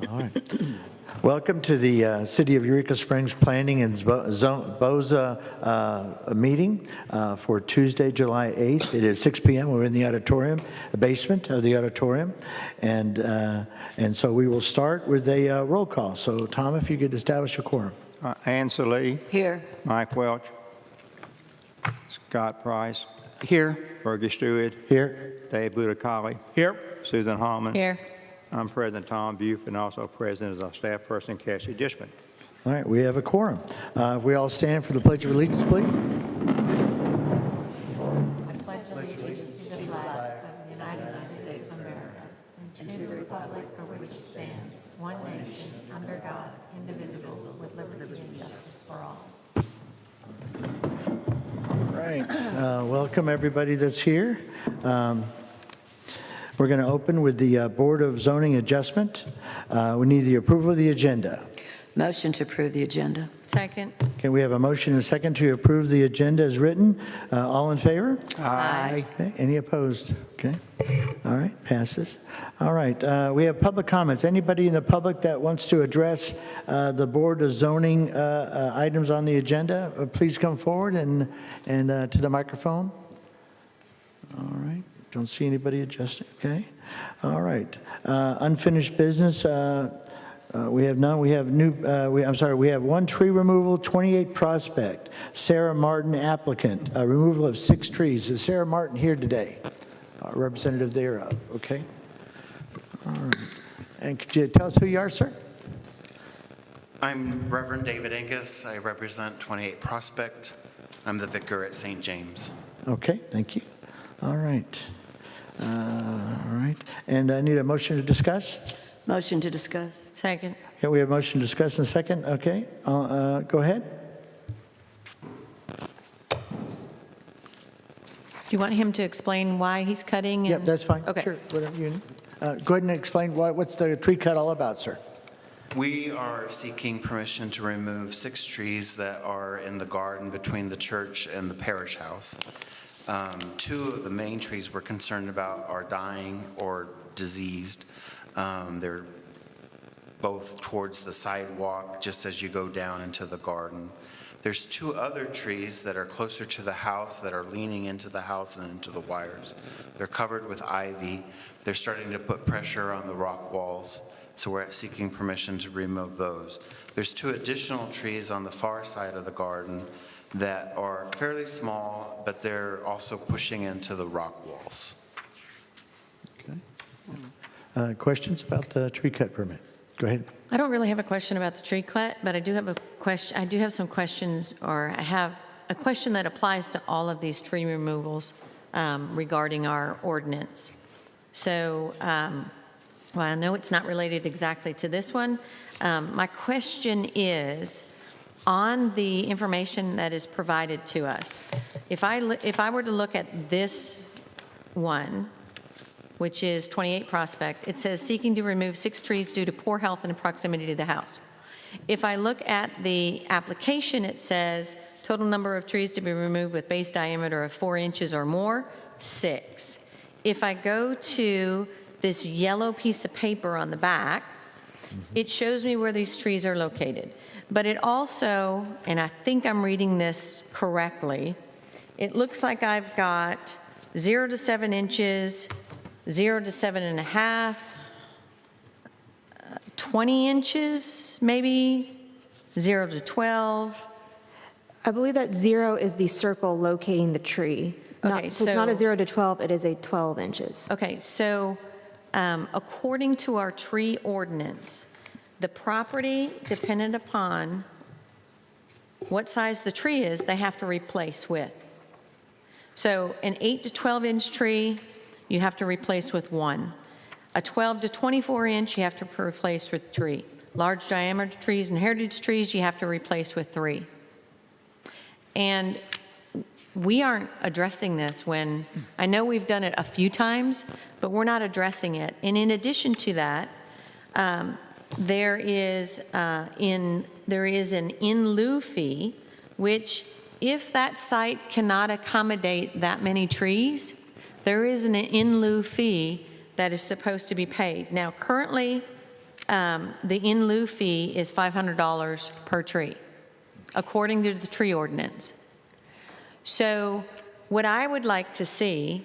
All right. Welcome to the City of Eureka Springs Planning and BOZA meeting for Tuesday, July 8th. It is 6 p.m. We're in the auditorium, the basement of the auditorium, and so we will start with a roll call. So, Tom, if you could establish a quorum. Ann Salee. Here. Mike Welch. Scott Price. Here. Fergie Stewart. Here. Dave Budakali. Here. Susan Hallman. Here. I'm President Tom Buford, and also present is our staff person, Cassie Dishman. All right, we have a quorum. If we all stand for the Pledge of Allegiance, please. I pledge allegiance to the flag of the United States of America and to the republic for which it stands, one nation, under God, indivisible, with liberty and justice for all. All right. Welcome, everybody that's here. We're going to open with the Board of Zoning Adjustment. We need the approval of the agenda. Motion to approve the agenda. Second. Okay, we have a motion and a second to approve the agenda as written. All in favor? Aye. Okay, any opposed? Okay, all right, passes. All right, we have public comments. Anybody in the public that wants to address the Board of Zoning items on the agenda, please come forward and to the microphone. All right, don't see anybody adjusting, okay. All right, unfinished business. We have none. We have we have one tree removal, 28 Prospect. Sarah Martin, applicant. Removal of 6 trees. Is Sarah Martin here today? Representative thereof. Okay. All right. And could you tell us who you are, sir? I'm Reverend David Angus. I represent 28 Prospect. I'm the vicar at St. James. Okay. Thank you. All right. All right. And I need a motion to discuss. Motion to discuss. Second. Okay, we have a motion to discuss in a second. Okay, go ahead. Do you want him to explain why he's cutting? Yep, that's fine. Okay. Sure, whatever you need. Go ahead and explain what's the tree cut all about, sir. We are seeking permission to remove 6 trees that are in the garden between the church and the parish house. 2 of the main trees we're concerned about are dying or diseased. They're both towards the sidewalk, just as you go down into the garden. There's 2 other trees that are closer to the house that are leaning into the house and into the wires. They're covered with ivy. They're starting to put pressure on the rock walls, so we're seeking permission to remove those. There's 2 additional trees on the far side of the garden that are fairly small, but they're also pushing into the rock walls. Questions about the tree cut permit? Go ahead. I don't really have a question about the tree cut, but I do have a question. I do have some questions, or I have a question that applies to all of these tree removals regarding our ordinance. So, well, I know it's not related exactly to this one. My question is, on the information that is provided to us, if I were to look at this one, which is 28 Prospect, it says seeking to remove 6 trees due to poor health and proximity to the house. If I look at the application, it says total number of trees to be removed with base diameter of 4 inches or more, 6. If I go to this yellow piece of paper on the back, it shows me where these trees are located. But it also, and I think I'm reading this correctly, it looks like I've got 0 to 7 inches, 0 to 7.5, 20 inches, maybe 0 to 12. I believe that 0 is the circle locating the tree. Okay, So it's not a 0 to 12, it is a 12 inches. Okay, so according to our tree ordinance, the property, dependent upon what size the tree is, they have to replace with. So an 8 to 12 inch tree, you have to replace with 1. A 12 to 24 inch, you have to replace with 3. Large diameter trees and heritage trees, you have to replace with 3. And we aren't addressing this when, I know we've done it a few times, but we're not addressing it. And in addition to that, there is an in lieu fee, which if that site cannot accommodate that many trees, there is an in lieu fee that is supposed to be paid. Now, currently, the in lieu fee is $500 per tree, according to the tree ordinance. So what I would like to see,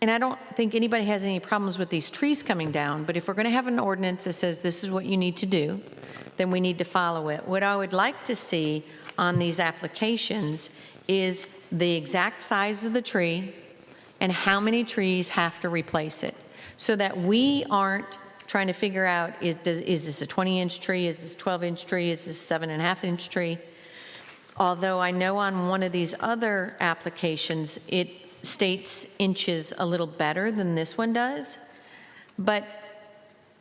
and I don't think anybody has any problems with these trees coming down, but if we're going to have an ordinance that says this is what you need to do, then we need to follow it. What I would like to see on these applications is the exact size of the tree and how many trees have to replace it, so that we aren't trying to figure out, is this a 20-inch tree, is this a 12-inch tree, is this a 7.5-inch tree? Although I know on one of these other applications, it states inches a little better than this one does, but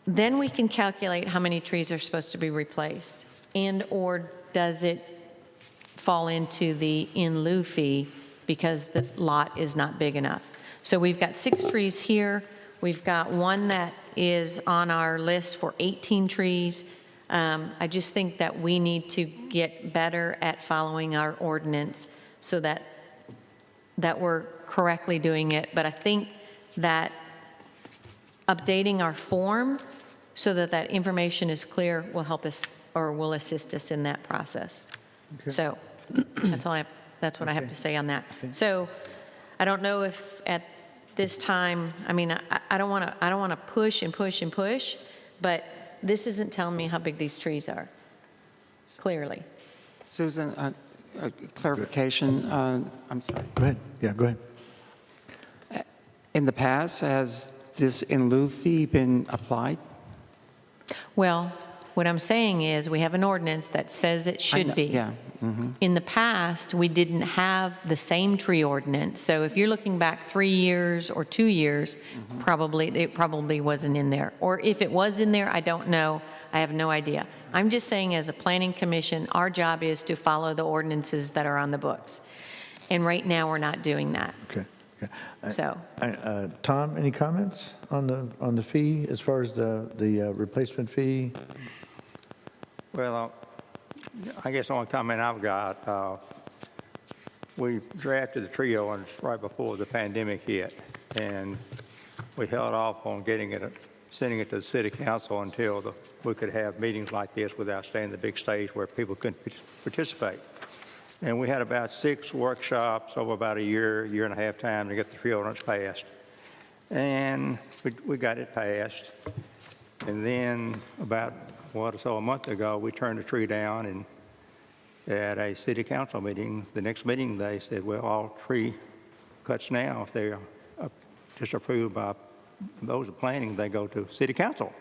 then we can calculate how many trees are supposed to be replaced, and/or does it fall into the in lieu fee because the lot is not big enough. So we've got 6 trees here. We've got one that is on our list for 18 trees. I just think that we need to get better at following our ordinance so that we're correctly doing it. But I think that updating our form so that that information is clear will help us, or will assist us in that process. Okay. So that's what I have to say on that. Okay. So I don't know if at this time, I mean, I don't want to push and push and push, but this isn't telling me how big these trees are, clearly. Susan, a clarification. I'm sorry. Go ahead. Yeah, go ahead. In the past, has this in lieu fee been applied? Well, what I'm saying is we have an ordinance that says it should be. Yeah. In the past, we didn't have the same tree ordinance. So if you're looking back 3 years or 2 years, it probably wasn't in there. Or if it was in there, I don't know. I have no idea. I'm just saying, as a planning commission, our job is to follow the ordinances that are on the books. And right now, we're not doing that. Okay. So, Tom, any comments on the fee as far as the replacement fee? Well, I guess the only comment I've got, we drafted the tree ordinance right before the pandemic hit, and we held off on sending it to the city council until we could have meetings like this without staying the big stage where people couldn't participate. And we had about 6 workshops over about a year and a half time to get the tree ordinance passed. And we got it passed. And then about a month ago, we turned the tree down, and at a city council meeting, the next meeting, they said, well, all tree cuts now, if they're disapproved by those of planning, they go to city council.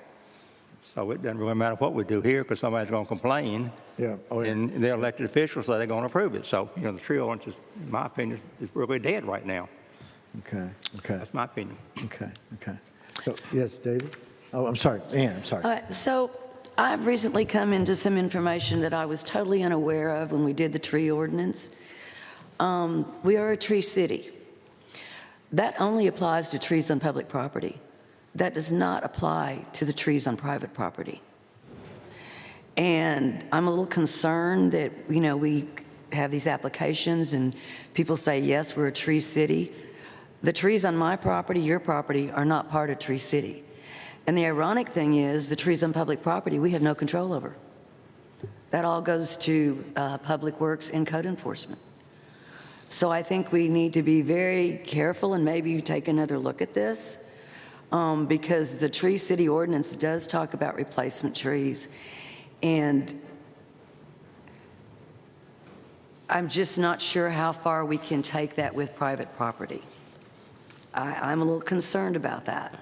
So it doesn't really matter what we do here, because somebody's going to complain. Yeah. Oh, yeah. And they're elected officials, so they're going to approve it. So, the tree ordinance, in my opinion, is really dead right now. Okay. That's my opinion. Okay. So, yes, David? Oh, I'm sorry. Ann, I'm sorry. So I've recently come into some information that I was totally unaware of when we did the tree ordinance. We are a tree city. That only applies to trees on public property. That does not apply to the trees on private property. And I'm a little concerned that, we have these applications and people say, yes, we're a tree city. The trees on my property, your property, are not part of Tree City. And the ironic thing is, the trees on public property, we have no control over. That all goes to Public Works and code enforcement. So I think we need to be very careful and maybe take another look at this, because the Tree City ordinance does talk about replacement trees. And I'm just not sure how far we can take that with private property. I'm a little concerned about that.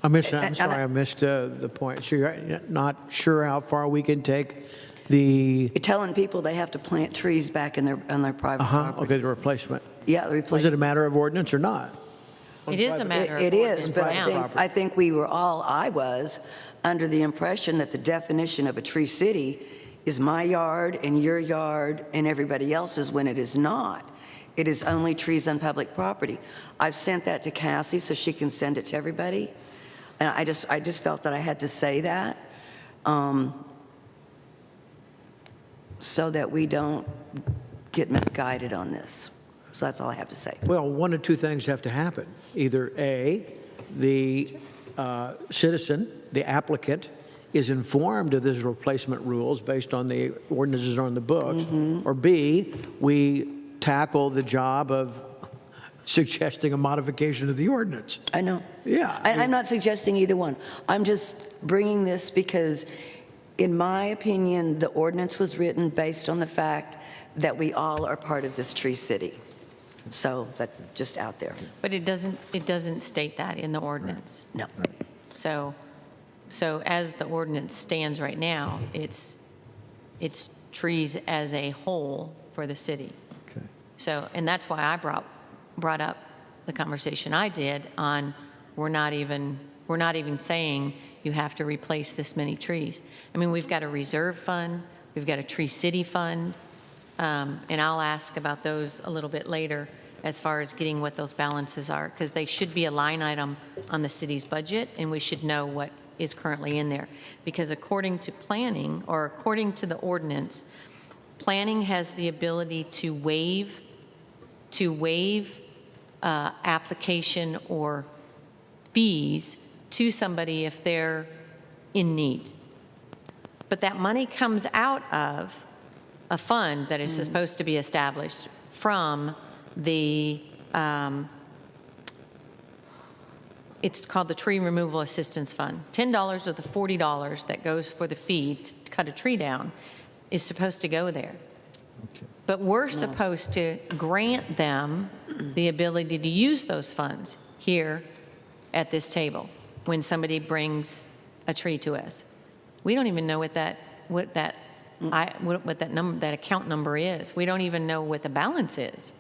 I'm sorry, I missed the point. So you're not sure how far we can take the... You're telling people they have to plant trees back on their private property. Okay, the replacement. Yeah, the replacement. Was it a matter of ordinance or not? it is a matter of It is, ordinance but now. I think I was under the impression that the definition of a tree city is my yard and your yard and everybody else's, when it is not. It is only trees on public property. I've sent that to Cassie so she can send it to everybody. And I just felt that I had to say that, so that we don't get misguided on this. So that's all I have to say. Well, one of two things have to happen. Either A, the citizen, the applicant, is informed of these replacement rules based on the ordinances on the books, or B, we tackle the job of suggesting a modification of the ordinance. I know. Yeah. I'm not suggesting either one. I'm just bringing this because, in my opinion, the ordinance was written based on the fact that we all are part of this tree city. So that's just out there. But it doesn't state that in the ordinance. No. So as the ordinance stands right now, it's trees as a whole for the city. Okay. So, and that's why I brought up the conversation I did on we're not even saying you have to replace this many trees. I mean, we've got a reserve fund, we've got a tree city fund, and I'll ask about those a little bit later as far as getting what those balances are, because they should be a line item on the city's budget, and we should know what is currently in there. Because according to planning, or according to the ordinance, planning has the ability to waive application or fees to somebody if they're in need. But that money comes out of a fund that is supposed to be established from the, it's called the Tree Removal Assistance Fund. $10 of the $40 that goes for the fee to cut a tree down is supposed to go there. But we're supposed to grant them the ability to use those funds here at this table when somebody brings a tree to us. We don't even know what that account number is. We don't even know what the balance is.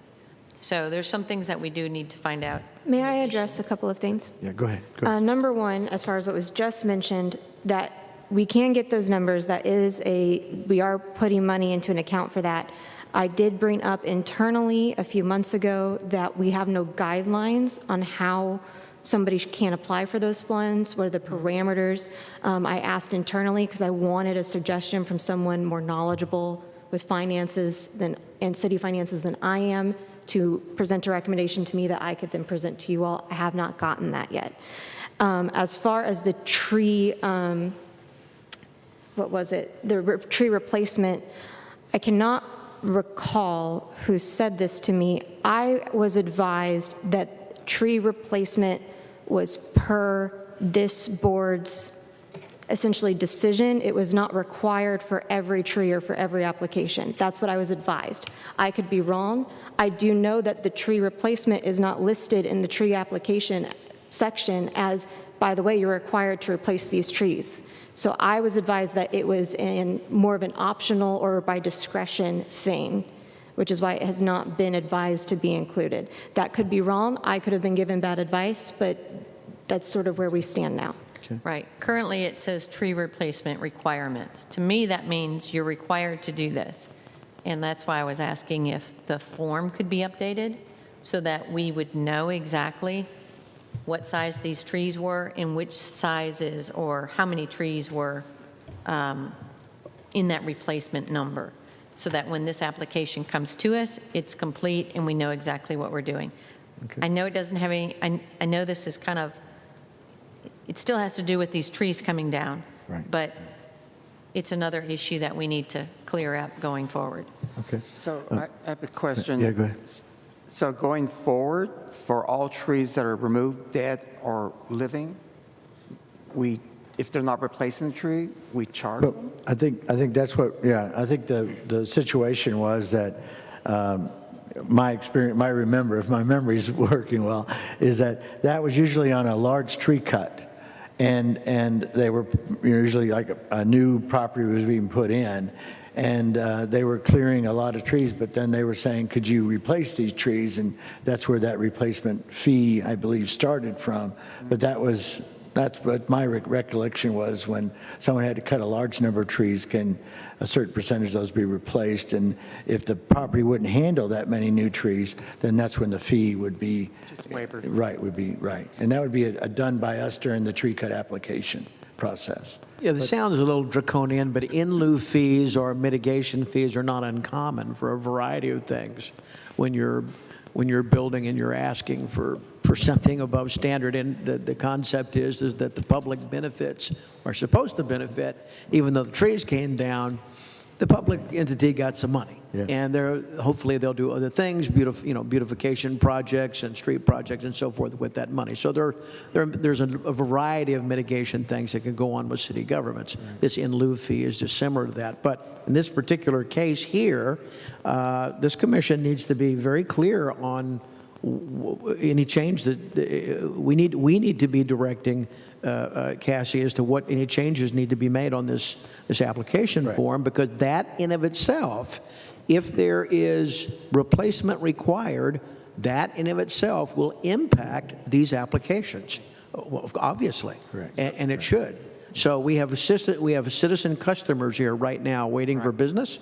So there's some things that we do need to find out. May I address a couple of things? Yeah, go ahead. Number one, as far as what was just mentioned, that we can get those numbers. We are putting money into an account for that. I did bring up internally a few months ago that we have no guidelines on how somebody can apply for those funds, what are the parameters. I asked internally because I wanted a suggestion from someone more knowledgeable with finances and city finances than I am to present a recommendation to me that I could then present to you all. I have not gotten that yet. As far as the tree, the tree replacement, I cannot recall who said this to me. I was advised that tree replacement was per this board's essentially decision. It was not required for every tree or for every application. That's what I was advised. I could be wrong. I do know that the tree replacement is not listed in the tree application section as, by the way, you're required to replace these trees. So I was advised that it was in more of an optional or by discretion thing, which is why it has not been advised to be included. That could be wrong. I could have been given bad advice, but that's sort of where we stand now. Okay. Right. Currently, it says tree replacement requirements. To me, that means you're required to do this. And that's why I was asking if the form could be updated so that we would know exactly what size these trees were and which sizes or how many trees were in that replacement number, so that when this application comes to us, it's complete and we know exactly what we're doing. Okay. I know it doesn't have any, I know this is kind of, it still has to do with these trees coming down. Right. But it's another issue that we need to clear up going forward. Okay. So I have a question. Yeah, go ahead. So going forward, for all trees that are removed, dead or living, if they're not replacing the tree, we charge Well, them? I think that's what, yeah, I think the situation was that my experience, if my memory's working well, is that was usually on a large tree cut. And they were usually like a new property was being put in, and they were clearing a lot of trees, but then they were saying, could you replace these trees? And that's where that replacement fee, I believe, started from. But that's what my recollection was. When someone had to cut a large number of trees, can a certain percentage of those be replaced? And if the property wouldn't handle that many new trees, then that's when the fee would be. Just waiver. Right, would be, right. And that would be done by us during the tree cut application process. Yeah, this sounds a little draconian, but in lieu fees or mitigation fees are not uncommon for a variety of things when you're building and you're asking for 50% thing above standard, and the concept is that the public benefits are supposed to benefit, even though the trees came down, the public entity got some money. Yeah. And hopefully they'll do other things, beautification projects and street projects and so forth with that money. So there's a variety of mitigation things that can go on with city governments. Right. This in lieu fee is just similar to that. But in this particular case here, this commission needs to be very clear on any change that we need to be directing Cassie as to what any changes need to be made on this application form, because that in of itself, if there is replacement required, that in of itself will impact these applications, obviously, and it should. So we have citizen customers here right now waiting for business,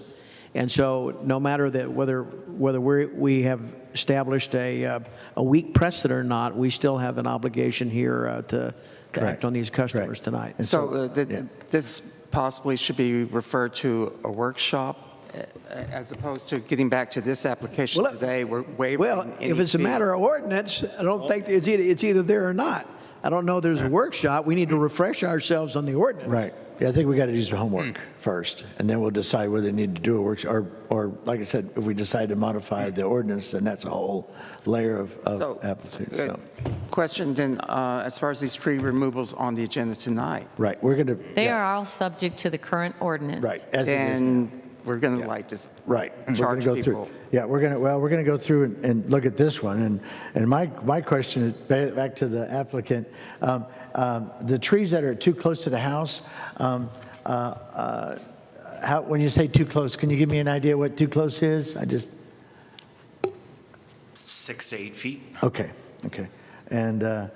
and so no matter that whether we have established a weak precedent or not, we still have an obligation here to act on these customers tonight. And so this possibly should be referred to a workshop as opposed to getting back to this application today. We're waiving. Well, if it's a matter of ordinance, I don't think it's either there or not. I don't know there's a workshop. We need to refresh ourselves on the ordinance. Right. Yeah, I think we got to do some homework first, and then we'll decide whether they need to do a workshop, or like I said, if we decide to modify the ordinance, then that's a whole layer of applications. So. Question then, as far as these tree removals on the agenda tonight. Right. We're going to. They are all subject to the current ordinance. Right. As and we're going to just charge go people. through. Yeah, we're going to go through and look at this one, and my question is back to the applicant. The trees that are too close to the house, when you say too close, can you give me an idea what too close is? 6 to 8 feet. Okay. And the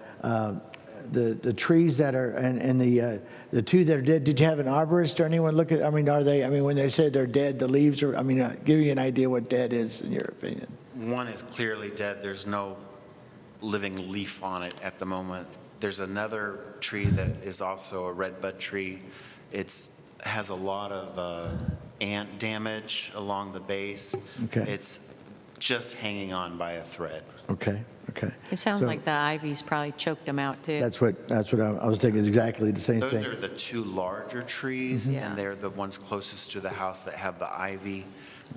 trees that are, and the two that are dead, did you have an arborist or anyone look at, when they say they're dead, the leaves are, give you an idea what dead is in your opinion. One is clearly dead. There's no living leaf on it at the moment. There's another tree that is also a redbud tree. It has a lot of ant damage along the base. Okay. It's just hanging on by a thread. Okay. It sounds like the ivy's probably choked them out too. That's what I was thinking, is exactly the same thing. Those are the two larger trees, and they're the ones closest to the house that have the ivy.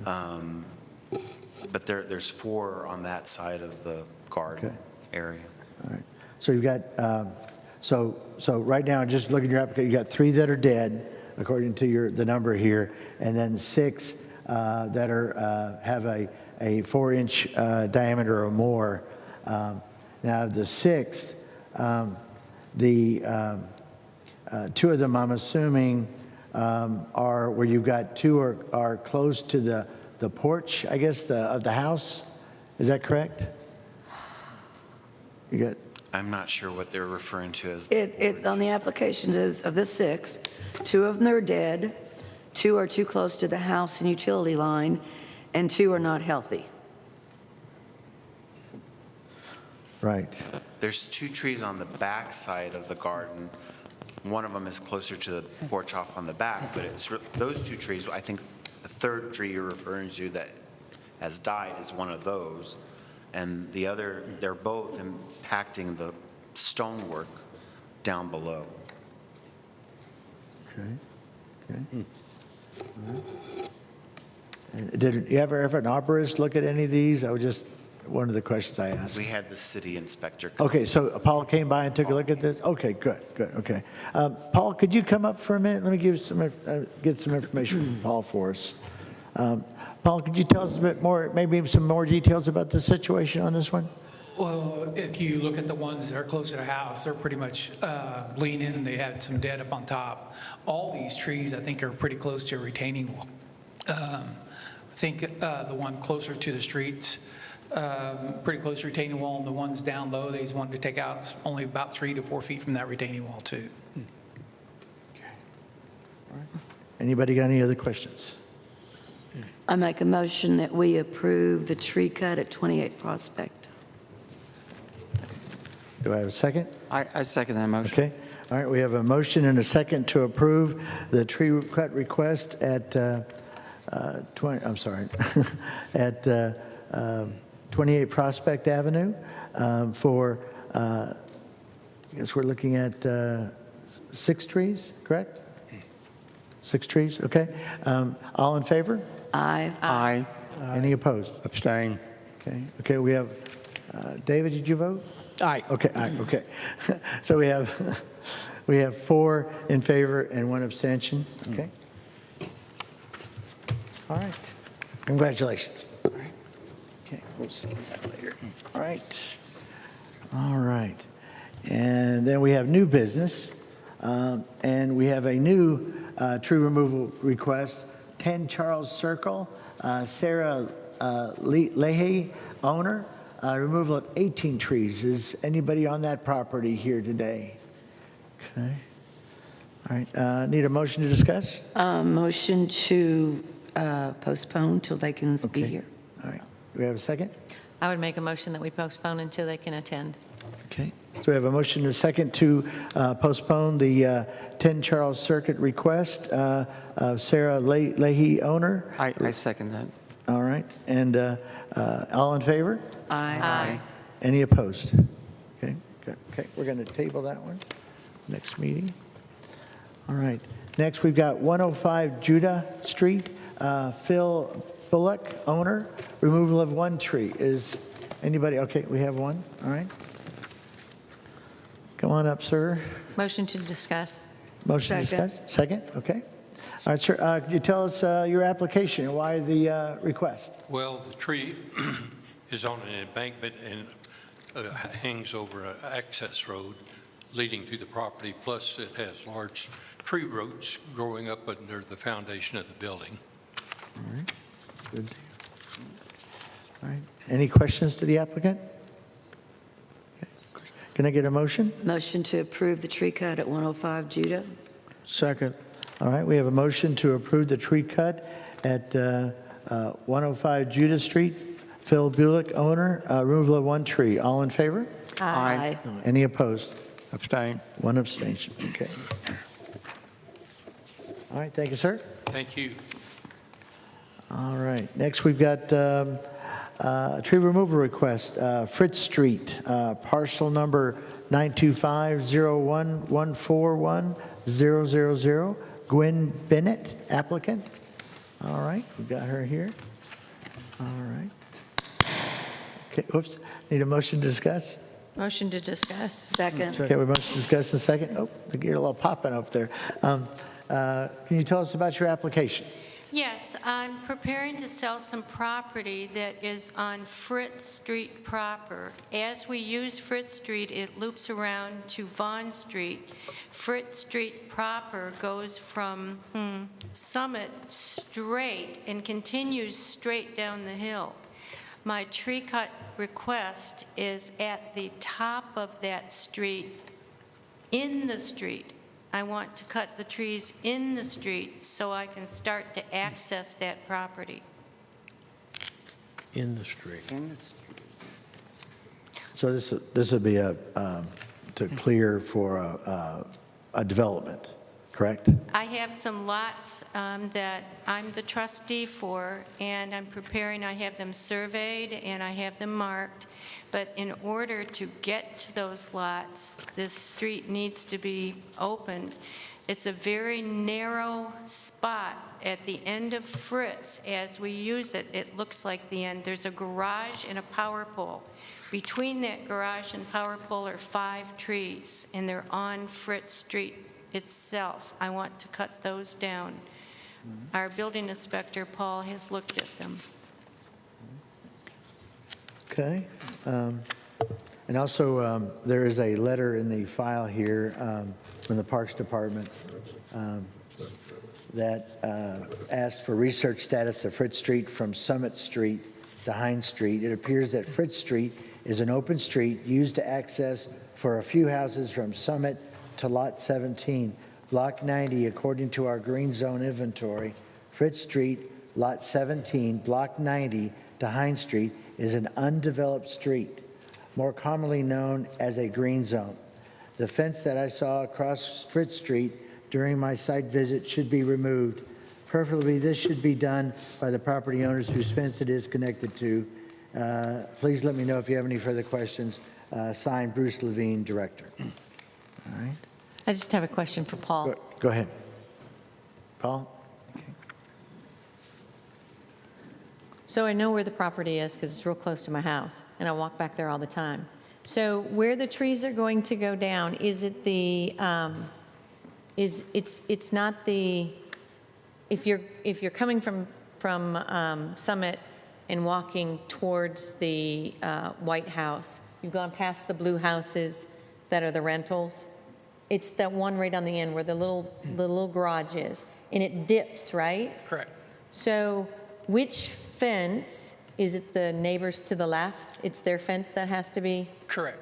But there's 4 on that side of the garden area. All right. So you've got, so right now, just looking at your application, you got 3 that are dead, according to the number here, and then 6 that have a 4-inch diameter or more. Now the 6th, 2 of them, I'm assuming, are where you've got 2 are close to the porch, I guess, of the house. Is that correct? You got. I'm not sure what they're referring to as. It on the application is of the 6, 2 of them are dead, 2 are too close to the house and utility line, and 2 are not healthy. Right. There's 2 trees on the back side of the garden. One of them is closer to the porch off on the back, but it's those 2 trees. I think the 3rd tree you're referring to that has died is one of those, and the other, they're both impacting the stonework down below. Okay. And did you ever have an arborist look at any of these? I was just one of the questions I asked. We had the city inspector come. Okay, so Paul came by and took a look at this? Okay, good, okay. Paul, could you come up for a minute? Let me get some information from Paul for us. Paul, could you tell us a bit more, maybe some more details about the situation on this one? Well, if you look at the ones that are closer to the house, they're pretty much leaning, and they had some dead up on top. All these trees, I think, are pretty close to a retaining wall. I think the one closer to the streets, pretty close to retaining wall, and the ones down low, they just wanted to take out only about 3 to 4 feet from that retaining wall, too. Okay. All right. Anybody got any other questions? I make a motion that we approve the tree cut at 28 Prospect. Do I have a second? I second that motion. Okay. All right, we have a motion and a second to approve the tree cut request at 28 Prospect Avenue for I guess we're looking at 6 trees, correct? 6 trees, okay. All in favor? Aye. Aye. Any opposed? Abstain. Okay, we have, David, did you vote? Aye. Okay, aye, okay. So we have 4 in favor and 1 abstention, okay? All right, congratulations. All right. Okay, we'll see that later. All right, all right. And then we have new business, and we have a new tree removal request, 10 Charles Circle, Sarah Leahy, owner, removal of 18 trees. Is anybody on that property here today? Okay. All right, need a motion to discuss? Motion to postpone till they can be Okay. here. All right, do we have a second? I would make a motion that we postpone until they can attend. Okay, so we have a motion and a second to postpone the 10 Charles Circuit request of Sarah Leahy, owner. I second that. All right, and all in favor? Aye. Any opposed? Okay, good. Okay, we're going to table that one, next meeting. All right, next we've got 105 Judah Street, Phil Bullock, owner, removal of 1 tree. Is anybody, okay, we have 1, all right. Come on up, sir. Motion to discuss. Motion to Second. discuss? Second, okay. All right, sir, could you tell us your application and why the request? Well, the tree is on an embankment and hangs over an access road leading to the property, plus it has large tree roots growing up under the foundation of the building. All right, good. All right, any questions to the applicant? Okay. Can I get a motion? Motion to approve the tree cut at 105 Judah. Second. All right, we have a motion to approve the tree cut at 105 Judah Street. Phil Bullock, owner, removal of 1 tree. All in favor? Aye. Any opposed? Abstain. 1 abstention, okay. All right, thank you, sir. Thank you. All right, next we've got a tree removal request, Fritz Street, parcel number 925-01141000, Gwen Bennett, applicant. All right, we've got her here. All right. Okay, oops, need a motion to discuss? Motion to discuss. Second. Okay, we motion to discuss in a second. Oh, you're a little popping up there. Can you tell us about your application? Yes, I'm preparing to sell some property that is on Fritz Street proper. As we use Fritz Street, it loops around to Vaughn Street. Fritz Street proper goes from Summit straight and continues straight down the hill. My tree cut request is at the top of that street, in the street. I want to cut the trees in the street so I can start to access that property. In the street. So this would be to clear for a development, correct? I have some lots that I'm the trustee for, and I'm preparing, I have them surveyed and I have them marked. But in order to get to those lots, this street needs to be opened. It's a very narrow spot at the end of Fritz. As we use it, it looks like the end. There's a garage and a power pole. Between that garage and power pole are 5 trees, and they're on Fritz Street itself. I want to cut those down. Our building inspector, Paul, has looked at them. Okay. And also, there is a letter in the file here from the Parks Department that asked for research status of Fritz Street from Summit Street to Hines Street. It appears that Fritz Street is an open street used to access for a few houses from Summit to Lot 17, Block 90, according to our green zone inventory. Fritz Street, Lot 17, Block 90 to Hines Street is an undeveloped street, more commonly known as a green zone. The fence that I saw across Fritz Street during my site visit should be removed. Preferably, this should be done by the property owners whose fence it is connected to. Please let me know if you have any further questions. Signed, Bruce Levine, Director. All right. I just have a question for Paul. Go ahead. Paul? Okay. So I know where the property is because it's real close to my house, and I walk back there all the time. So where the trees are going to go down, is it the, it's not the, if you're coming from Summit and walking towards the White House, you've gone past the blue houses that are the rentals. It's that one right on the end where the little garage is, and it dips, right? Correct. So which fence, is it the neighbors to the left? It's their fence that has to be? Correct.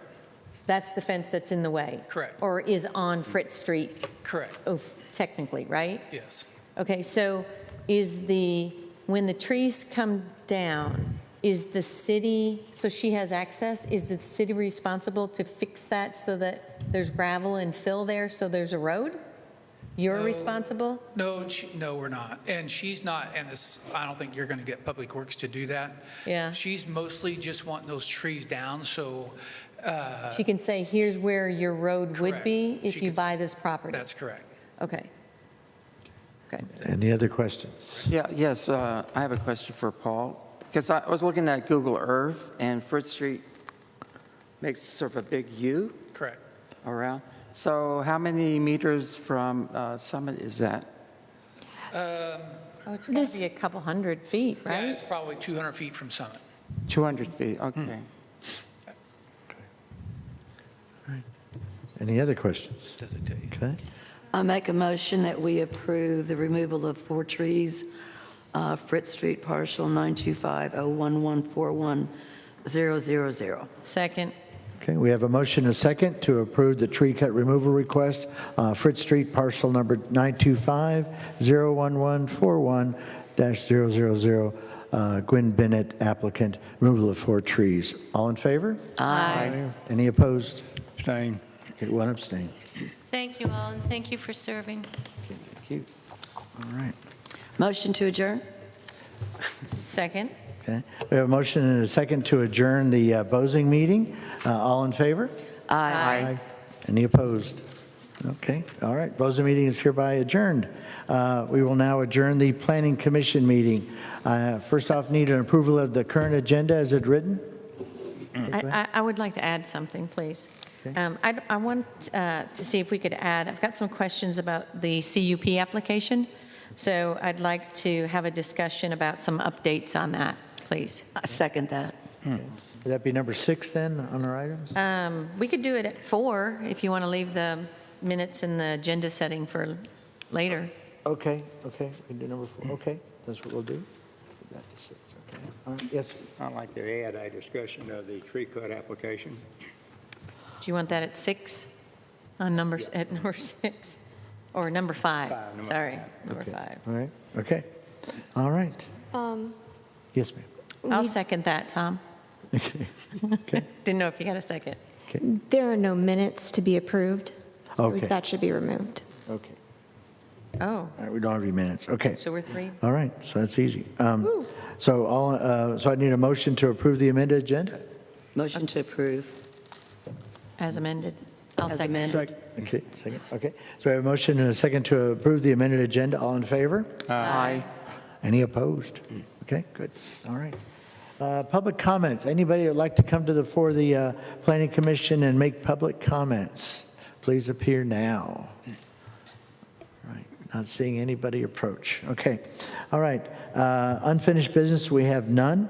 That's the fence that's in the way? Correct. Or is on Fritz Street? Correct. Oh, technically, right? Yes. Okay, so when the trees come down, is the city, so she has access, is the city responsible to fix that so that there's gravel and fill there so there's a road? You're responsible? No, no, we're not. And she's not, and this, I don't think you're going to get Public Works to do that. Yeah. She's mostly just wanting those trees down, so. She can say, here's where your road would Correct. be if She you can buy this property? That's correct. Okay. Okay. Any other questions? Yes, I have a question for Paul. Because I was looking at Google Earth, and Fritz Street makes sort of a big U Correct. around. So how many meters from Summit is that? Oh, it's got to be a couple 100 feet, Yeah, right? it's probably 200 feet from Summit. 200 feet, okay. Any other questions? Does it take? Okay. I make a motion that we approve the removal of 4 trees, Fritz Street, parcel 925-01141-000. Second. Okay, we have a motion and a second to approve the tree cut removal request, Fritz Street, parcel number 925-01141-000, Gwynn Bennett applicant, removal of 4 trees. All in favor? Aye. Any opposed? Abstain. Okay, 1 abstain. Thank you all, and thank you for serving. Thank you. All right. Motion to adjourn? Second. Okay, we have a motion and a second to adjourn the Bozing meeting. All in favor? Aye. Any opposed? Okay, all right, Bozing meeting is hereby adjourned. We will now adjourn the Planning Commission meeting. First off, need an approval of the current agenda as it written? I would like to add something, please. I want to see if we could add, I've got some questions about the CUP application, so I'd like to have a discussion about some updates on that, please. I second that. Would that be number 6 then on our items? We could do it at 4 if you want to leave the minutes and the agenda setting for later. Okay, we can do number 4. Okay, that's what we'll do. Put that to 6, okay. All right, yes, I'd like to add a discussion of the tree cut application. Do you want that at 6? At number 6? Or number 5? Number Sorry, five. number okay. 5. All right, okay. All right. Yes, ma'am. I'll second that, Tom. Okay. Didn't know if you got a second. There are no minutes to be approved, so Okay. that should be removed. Okay. Oh, All right, we don't have any minutes. Okay. so we're 3? All right, so that's easy. So I need a motion to approve the amended agenda. Motion to approve. As amended. I'll As second. amended. Okay, second. Okay, so we have a motion and a second to approve the amended agenda. All in favor? Aye. Any opposed? Okay, good. All right. Public comments. Anybody that would like to come to the before the Planning Commission and make public comments, please appear now. All right, not seeing anybody approach. Okay, all right. Unfinished business, we have none.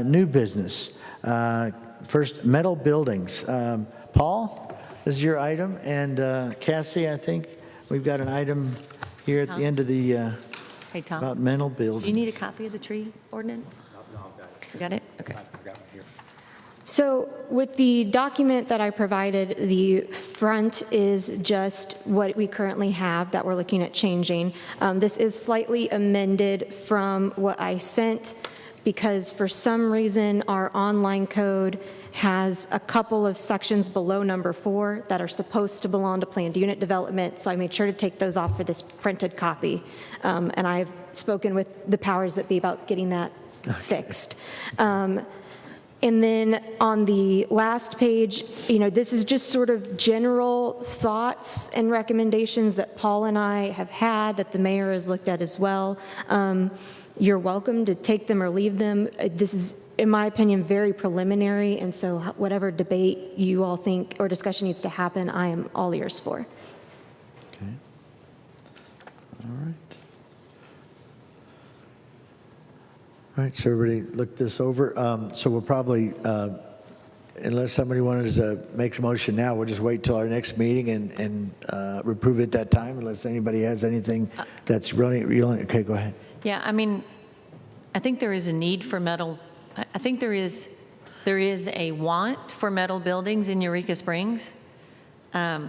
New business. First, metal buildings. Paul, this is your item, and Cassie, I think we've got an item here at the end of the, Hey, Tom, about metal do you buildings. need a copy of the tree ordinance? You got it? Okay. So with the document that I provided, the front is just what we currently have that we're looking at changing. This is slightly amended from what I sent because for some reason our online code has a couple of sections below number 4 that are supposed to belong to planned unit development, so I made sure to take those off for this printed copy. And I've spoken with the powers that be about getting that fixed. And then on the last page, this is just sort of general thoughts and recommendations that Paul and I have had, that the mayor has looked at as well. You're welcome to take them or leave them. This is, in my opinion, very preliminary, and so whatever debate you all think or discussion needs to happen, I am all ears for. Okay. All right. All right, so everybody look this over. So we'll probably, unless somebody wanted to make a motion now, we'll just wait till our next meeting and approve it at that time, unless anybody has anything that's really, okay, go ahead. Yeah, I mean, I think there is a need for metal. I think there is a want for metal buildings in Eureka Springs. Are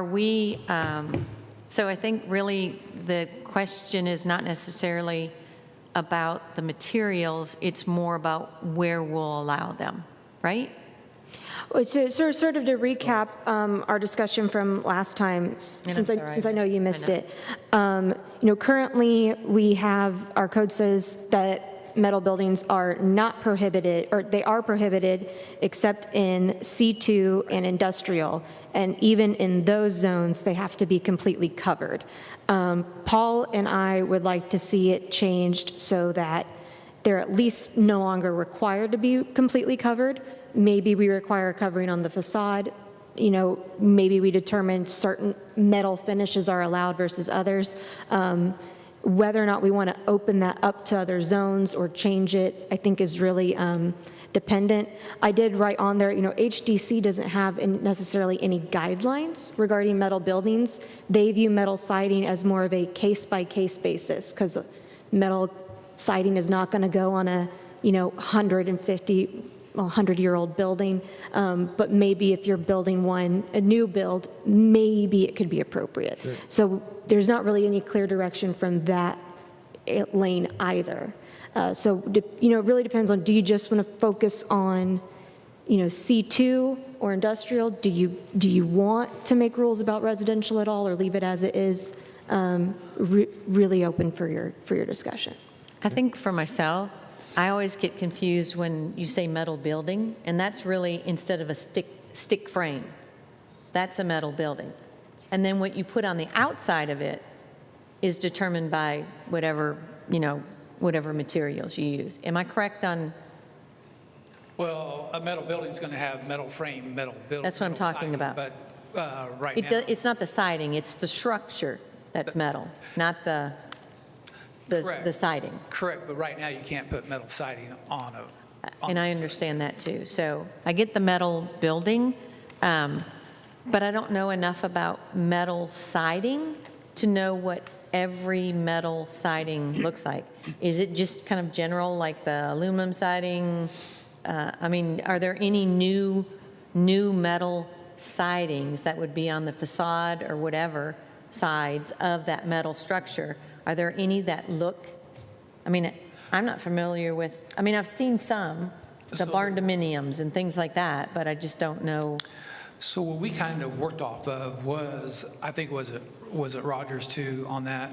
we, so I think really the question is not necessarily about the materials, it's more about where we'll allow them, right? So sort of to recap our discussion from last time, since I know you missed it. Currently we have, our code says that metal buildings are not prohibited, or they are prohibited except in C2 and industrial. And even in those zones, they have to be completely covered. Paul and I would like to see it changed so that they're at least no longer required to be completely covered. Maybe we require a covering on the facade. Maybe we determine certain metal finishes are allowed versus others. Whether or not we want to open that up to other zones or change it, I think is really dependent. I did write on there, HDC doesn't have necessarily any guidelines regarding metal buildings. They view metal siding as more of a case-by-case basis, because metal siding is not going to go on a 100-year-old building, but maybe if you're building a new build, maybe it could be appropriate. Sure. So there's not really any clear direction from that lane either. So it really depends on, do you just want to focus on, C2 or industrial? Do you want to make rules about residential at all, or leave it as it is? Really open for your discussion. I think for myself, I always get confused when you say metal building, and that's really, instead of a stick frame, that's a metal building. And then what you put on the outside of it is determined by whatever materials you use. Am I correct on? Well, a metal building is going to have metal frame, metal building. That's what I'm talking about. But right now, it's not the siding, it's the structure that's metal, not the siding. Correct, but right now you can't put metal siding on a. And I understand that too. So I get the metal building, but I don't know enough about metal siding to know what every metal siding looks like. Is it just kind of general, like the aluminum siding? Are there any new metal sidings that would be on the facade or whatever sides of that metal structure? Are there any that look, I'm not familiar with, I've seen some, the barn dominiums and things like that, but I just don't know. So what we kind of worked off of was, I think, was it Rogers too on that?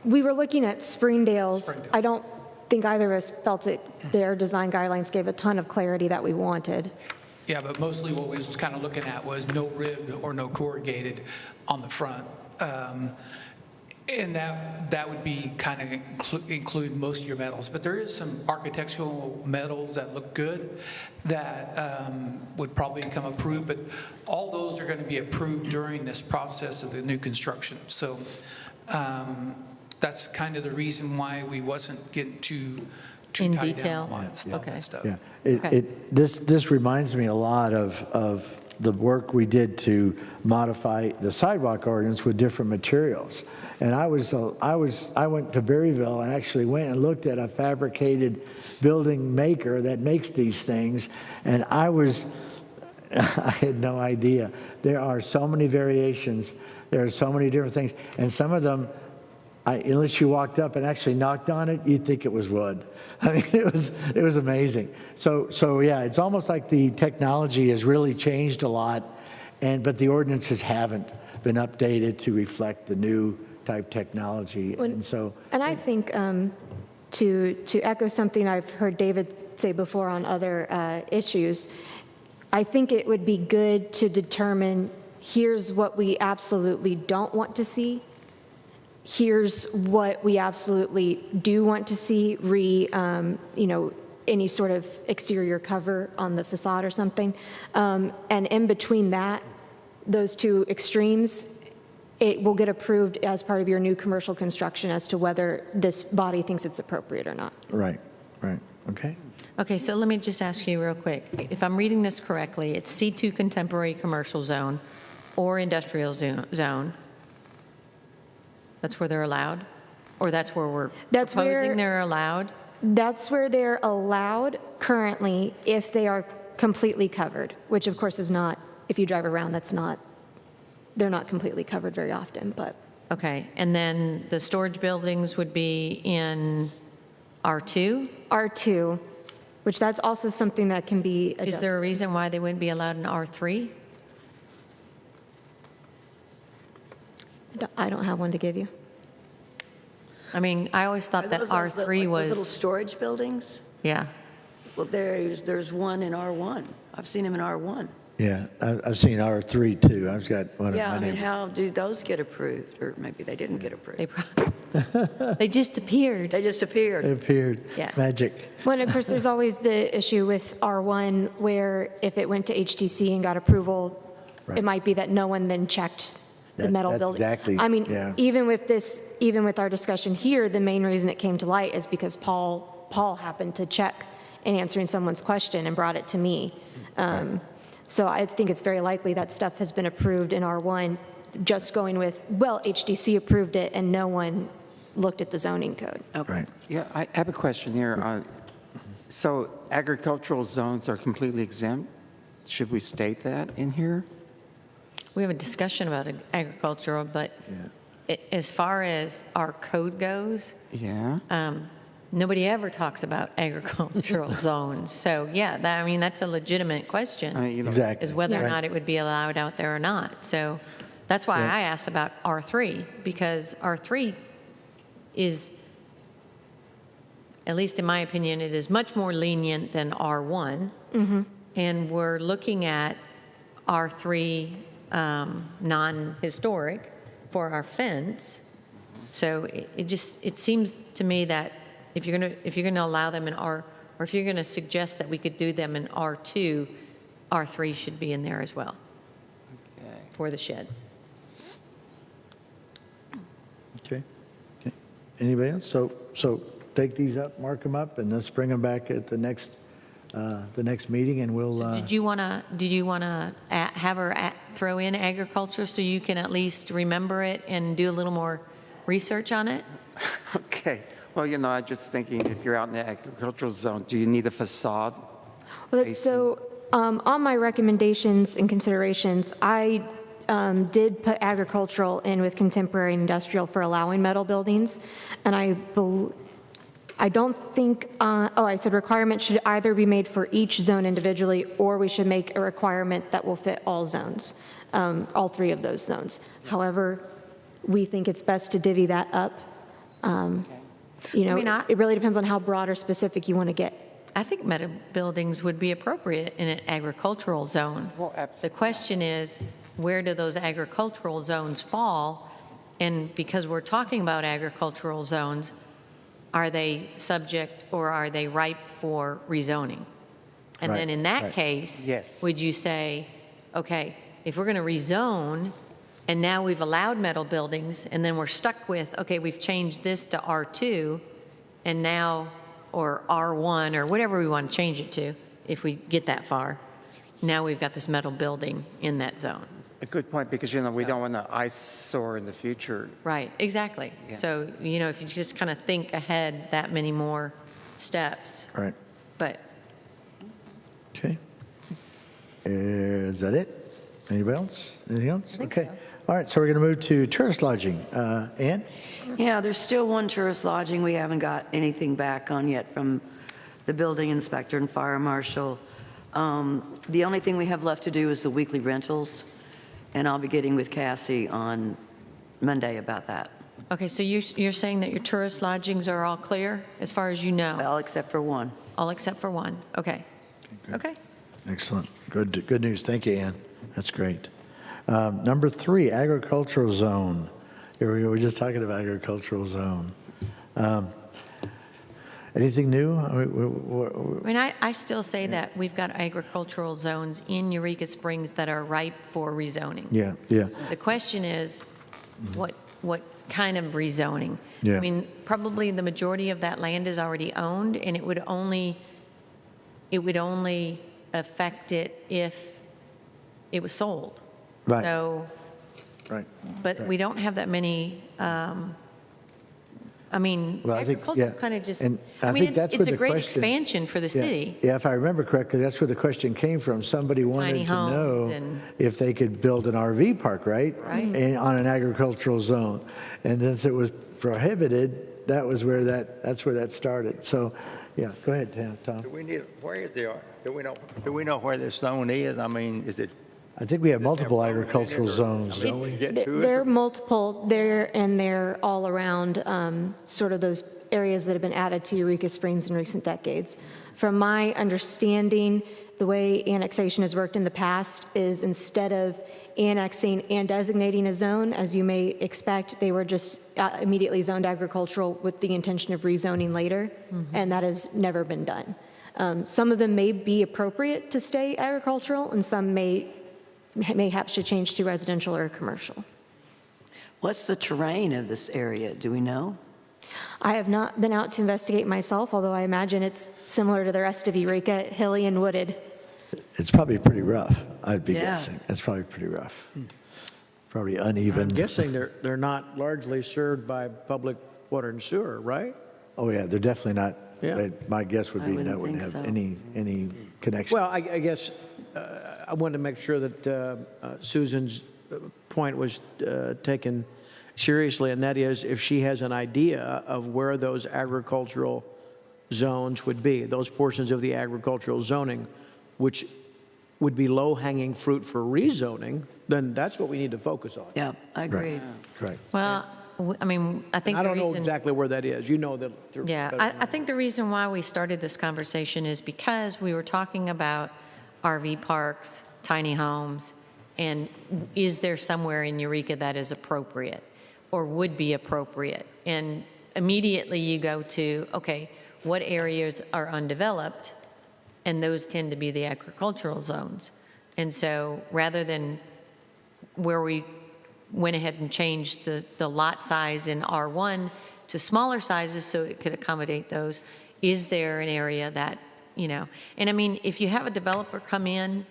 We were looking at Springdale's. I don't think either of us felt their design guidelines gave a ton of clarity that we wanted. Yeah, but mostly what we was kind of looking at was no ribbed or no corrugated on the front. And that would be kind of include most of your metals. But there is some architectural metals that look good that would probably come approved. But all those are going to be approved during this process of the new construction. So that's kind of the reason why we wasn't getting too in tied detail. down on that stuff. Yeah, this reminds me a lot of the work we did to modify the sidewalk ordinance with different materials. And I went to Berryville and actually went and looked at a fabricated building maker that makes these things, and I had no idea. There are so many variations. There are so many different things, and some of them, unless you walked up and actually knocked on it, you'd think it was wood. It was amazing. So yeah, it's almost like the technology has really changed a lot, but the ordinances haven't been updated to reflect the new type technology. And I think to echo something I've heard David say before on other issues, I think it would be good to determine, here's what we absolutely don't want to see. Here's what we absolutely do want to see, any sort of exterior cover on the facade or something. And in between that, those two extremes, it will get approved as part of your new commercial construction as to whether this body thinks it's appropriate or not. Right, okay. Okay, so let me just ask you real quick. If I'm reading this correctly, it's C2 contemporary commercial zone or industrial zone. That's where they're allowed? Or that's where we're proposing they're allowed? That's where they're allowed currently if they are completely covered, which of course is not, if you drive around, they're not completely covered very often, but. Okay, and then the storage buildings would be in R2? R2, which that's also something that can be adjusted. Is there a reason why they wouldn't be allowed in R3? I don't have one to give you. I mean, I always thought that R3 was... Those little storage buildings? Yeah. Well, there's one in R1. I've seen them in R1. Yeah, I've seen R3 too. I've got one of Yeah, my I mean, neighbors. how do those get approved? Or maybe they didn't get approved. They just appeared. They just appeared. It appeared. Yes. Magic. Well, of course, there's always the issue with R1 where if it went to HTC and got approval, Right. it might be that no one then checked the metal That's building. exactly, I mean, yeah. even with our discussion here, the main reason it came to light is because Paul happened to check in answering someone's question and brought it to me. So I think it's very likely that stuff has been approved in R1, just going with, well, HDC approved it and no one looked at the zoning code. Right. Yeah, I have a question here. So agricultural zones are completely exempt? Should we state that in here? We have a discussion about agricultural, but as far as our code goes, Yeah. nobody ever talks about agricultural zones. So, yeah, that's a legitimate question, Exactly. is whether or Right. not it would be allowed out there or not. So that's why I asked about R3, because R3 is, at least in my opinion, it is much more lenient than R1. And we're looking at R3 non-historic for our fence. So it seems to me that if you're going to allow them in R, or if you're going to suggest that we could do them in R2, R3 should be in there as well for the sheds. Okay. Anybody else? So take these up, mark them up, and let's bring them back at the next meeting, and we'll. So did you want to have her throw in agriculture so you can at least remember it and do a little more research on it? Okay. Well, I'm just thinking, if you're out in the agricultural zone, do you need a facade? Well, so on my recommendations and considerations, I did put agricultural in with contemporary and industrial for allowing metal buildings, and I don't think, I said requirements should either be made for each zone individually, or we should make a requirement that will fit all zones, all three of those zones. However, we think it's best to divvy that up. It really depends on how broad or specific you want to get. I think metal buildings would be appropriate in an agricultural zone. Well, absolutely. The question is, where do those agricultural zones fall? And because we're talking about agricultural zones, are they subject or are they ripe for rezoning? And then in that case, Yes. would you say, okay, if we're going to rezone and now we've allowed metal buildings and then we're stuck with, okay, we've changed this to R2 and now, or R1 or whatever we want to change it to, if we get that far, now we've got this metal building in that zone. A good point, because, we don't want to eyesore in the future. Right, exactly. Yeah. So, if you just kind of think ahead that many more steps. Right. But Okay. Is that it? Anybody else? Anything else? Okay. All right, so we're going to move to tourist lodging. Ann? Yeah, there's still one tourist lodging we haven't got anything back on yet from the building inspector and fire marshal. The only thing we have left to do is the weekly rentals, and I'll be getting with Cassie on Monday about that. Okay, so you're saying that your tourist lodgings are all clear, as far as you know? All except for one. All except for one, okay. Okay. Excellent. Good news. Thank you, Ann. That's great. Number 3, agricultural zone. Here we go. We're just talking about agricultural zone. Anything new? I mean, I still say that we've got agricultural zones in Eureka Springs that are ripe for rezoning. Yeah, yeah. The question is, what kind of rezoning? Yeah. I mean, probably the majority of that land is already owned, and it would only affect it if it was sold. Right. So, Right. but we don't have that many. I mean, Well, I think, agriculture yeah. kind of just. And I I mean, think that's it's where a the great question- expansion for the city. Yeah, if I remember correctly, that's where the question came from. Somebody wanted Tiny to know homes and- if they could build an RV park, right? Right. And on an agricultural zone. And since it was prohibited, that's where that started. So, yeah, go ahead, Tom. Do we know where this zone is? I mean, is it? I think we have multiple agricultural zones. Don't we get to There are it? multiple there, and they're all around sort of those areas that have been added to Eureka Springs in recent decades. From my understanding, the way annexation has worked in the past is instead of annexing and designating a zone, as you may expect, they were just immediately zoned agricultural with the intention of rezoning later, and that has never been done. Some of them may be appropriate to stay agricultural, and some mayhaps should change to residential or commercial. What's the terrain of this area? Do we know? I have not been out to investigate myself, although I imagine it's similar to the rest of Eureka, hilly and wooded. It's probably pretty rough, I'd be Yeah. guessing. It's probably pretty rough. Probably uneven. I'm guessing they're not largely served by public water and sewer, right? Oh, yeah, they're definitely not. Yeah. My guess would I be wouldn't that wouldn't think have so. any connection. Well, I guess I wanted to make sure that Susan's point was taken seriously, and that is if she has an idea of where those agricultural zones would be, those portions of the agricultural zoning, which would be low-hanging fruit for rezoning, then that's what we need to focus on. Yeah, I agree. Correct. Well, I mean, I think I the don't know reason. exactly where that is. You know that. Yeah, I think the reason why we started this conversation is because we were talking about RV parks, tiny homes, and is there somewhere in Eureka that is appropriate or would be appropriate? And immediately you go to, okay, what areas are undeveloped? And those tend to be the agricultural zones. And so rather than where we went ahead and changed the lot size in R1 to smaller sizes so it could accommodate those, is there an area that, and I mean, if you have a developer come in,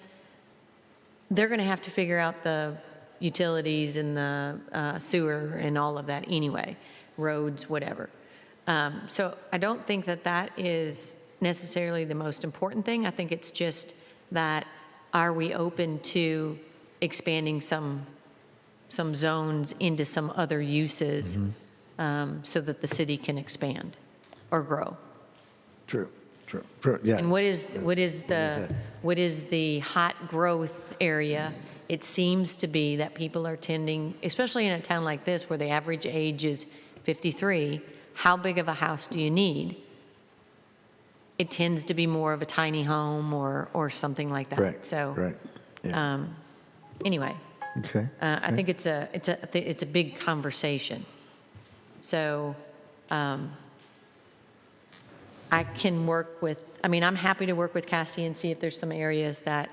they're going to have to figure out the utilities and the sewer and all of that anyway, roads, whatever. So I don't think that is necessarily the most important thing. I think it's just that are we open to expanding some zones into some other uses so that the city can expand or grow? True, yeah. And what is the hot growth area? It seems to be that people are tending, especially in a town like this where the average age is 53, how big of a house do you need? It tends to be more of a tiny home or something like that. Right, So, right. Yeah. Anyway, Okay. I think it's a big conversation. So I can work with, I'm happy to work with Cassie and see if there's some areas that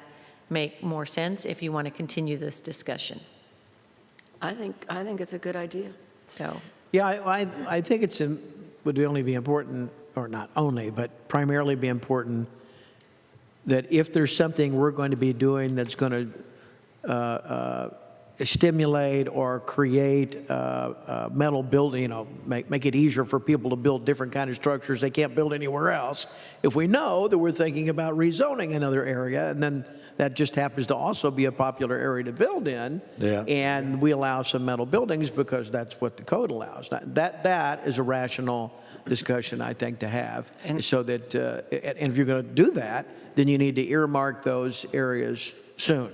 make more sense if you want to continue this discussion. I think it's a good idea. So, Yeah, I think would only be important, or not only, but primarily be important that if there's something we're going to be doing that's going to stimulate or create metal building, make it easier for people to build different kind of structures they can't build anywhere else. If we know that we're thinking about rezoning another area, and then that just happens to also be a popular area to build in, Yeah. and we allow some metal buildings because that's what the code allows. That is a rational discussion, I think, to have, so that, and if you're going to do that, then you need to earmark those areas soon.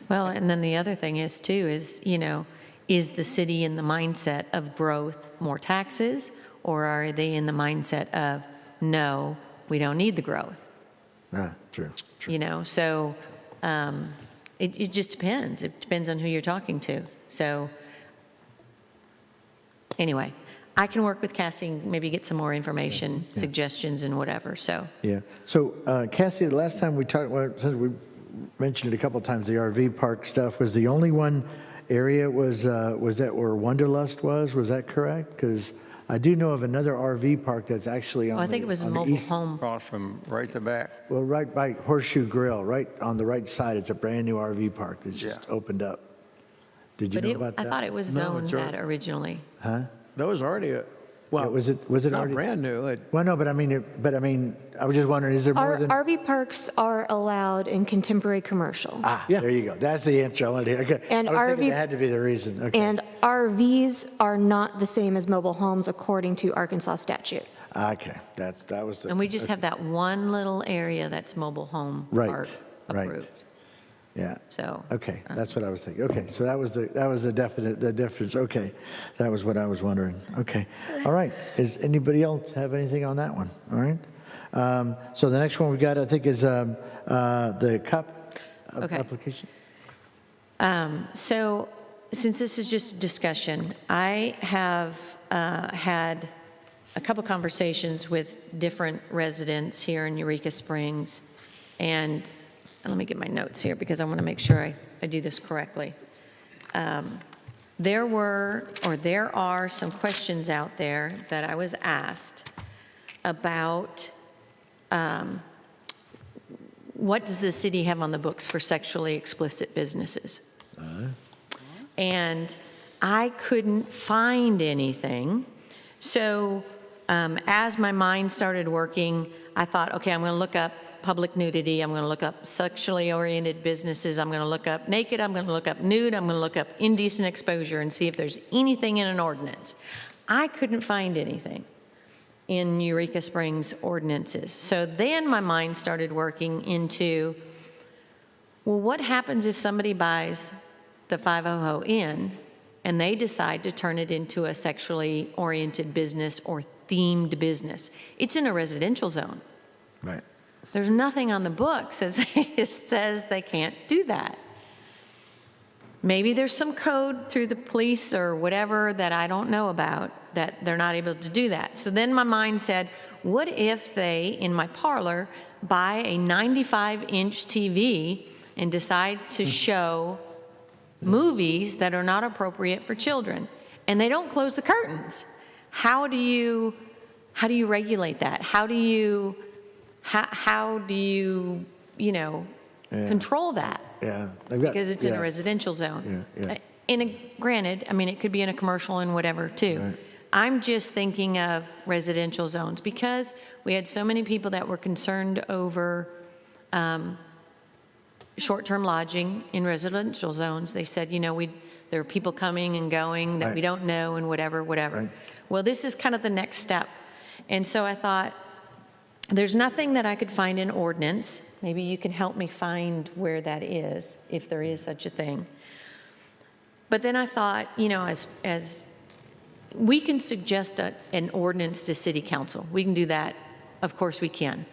well, and then the other thing is, too, is, is the city in the mindset of growth, more taxes, or are they in the mindset of, no, we don't need the growth? True. You know, so it just depends. It depends on who you're talking to. So anyway, I can work with Cassie, maybe get some more information, suggestions and whatever, so. Yeah. So Cassie, the last time we talked, well, since we mentioned it a couple of times, the RV park stuff was the only one area was that where Wanderlust was? Was that correct? Because I do know of another RV park that's actually on I think it was a on the mobile east- home. Across from right to back. Well, right by Horseshoe Grill, right on the right side, it's a brand-new RV park that's just opened up. Did you But know about I that? thought it was No, zoned it's that originally. Huh? That was already well, Yeah, was it not already? brand new. Well, no, but I mean, I was just wondering, is there more Our than? RV parks are allowed in contemporary commercial. Yeah. There you go. That's the answer I wanted to hear. Okay. And I was thinking RV that had to be the reason. Okay. And RVs are not the same as mobile homes according to Arkansas statute. Okay, that was the. And we just have that one little area that's mobile home Right, park right. approved. Yeah. So. Okay, that's what I was thinking. Okay, so that was the difference. Okay, that was what I was wondering. Okay, all right. Does anybody else have anything on that one? All right. So the next one we got, I think, is the CUP Okay. application. So since this is just discussion, I have had a couple conversations with different residents here in Eureka Springs, and let me get my notes here because I want to make sure I do this correctly. There are some questions out there that I was asked about what does the city have on the books for sexually explicit businesses? And I couldn't find anything. So as my mind started working, I thought, okay, I'm going to look up public nudity, I'm going to look up sexually oriented businesses, I'm going to look up naked, I'm going to look up nude, I'm going to look up indecent exposure and see if there's anything in an ordinance. I couldn't find anything in Eureka Springs ordinances. So then my mind started working into, well, what happens if somebody buys the 500 Inn and they decide to turn it into a sexually oriented business or themed business? It's in a residential zone. Right. There's nothing on the books that says they can't do that. Maybe there's some code through the police or whatever that I don't know about that they're not able to do that. So then my mind said, what if they, in my parlor, buy a 95-inch TV and decide to show movies that are not appropriate for children, and they don't close the curtains? How do you regulate that? How do you control that? Yeah. Because it's in a residential zone. Granted, I mean, it could be in a commercial and whatever too. Right. I'm just thinking of residential zones because we had so many people that were concerned over short-term lodging in residential zones. They said, there are people coming and going that we don't know and whatever. Right. Well, this is kind of the next step. And so I thought, there's nothing that I could find in ordinance. Maybe you can help me find where that is, if there is such a thing. But then I thought, as we can suggest an ordinance to city council. We can do that. Of course we can.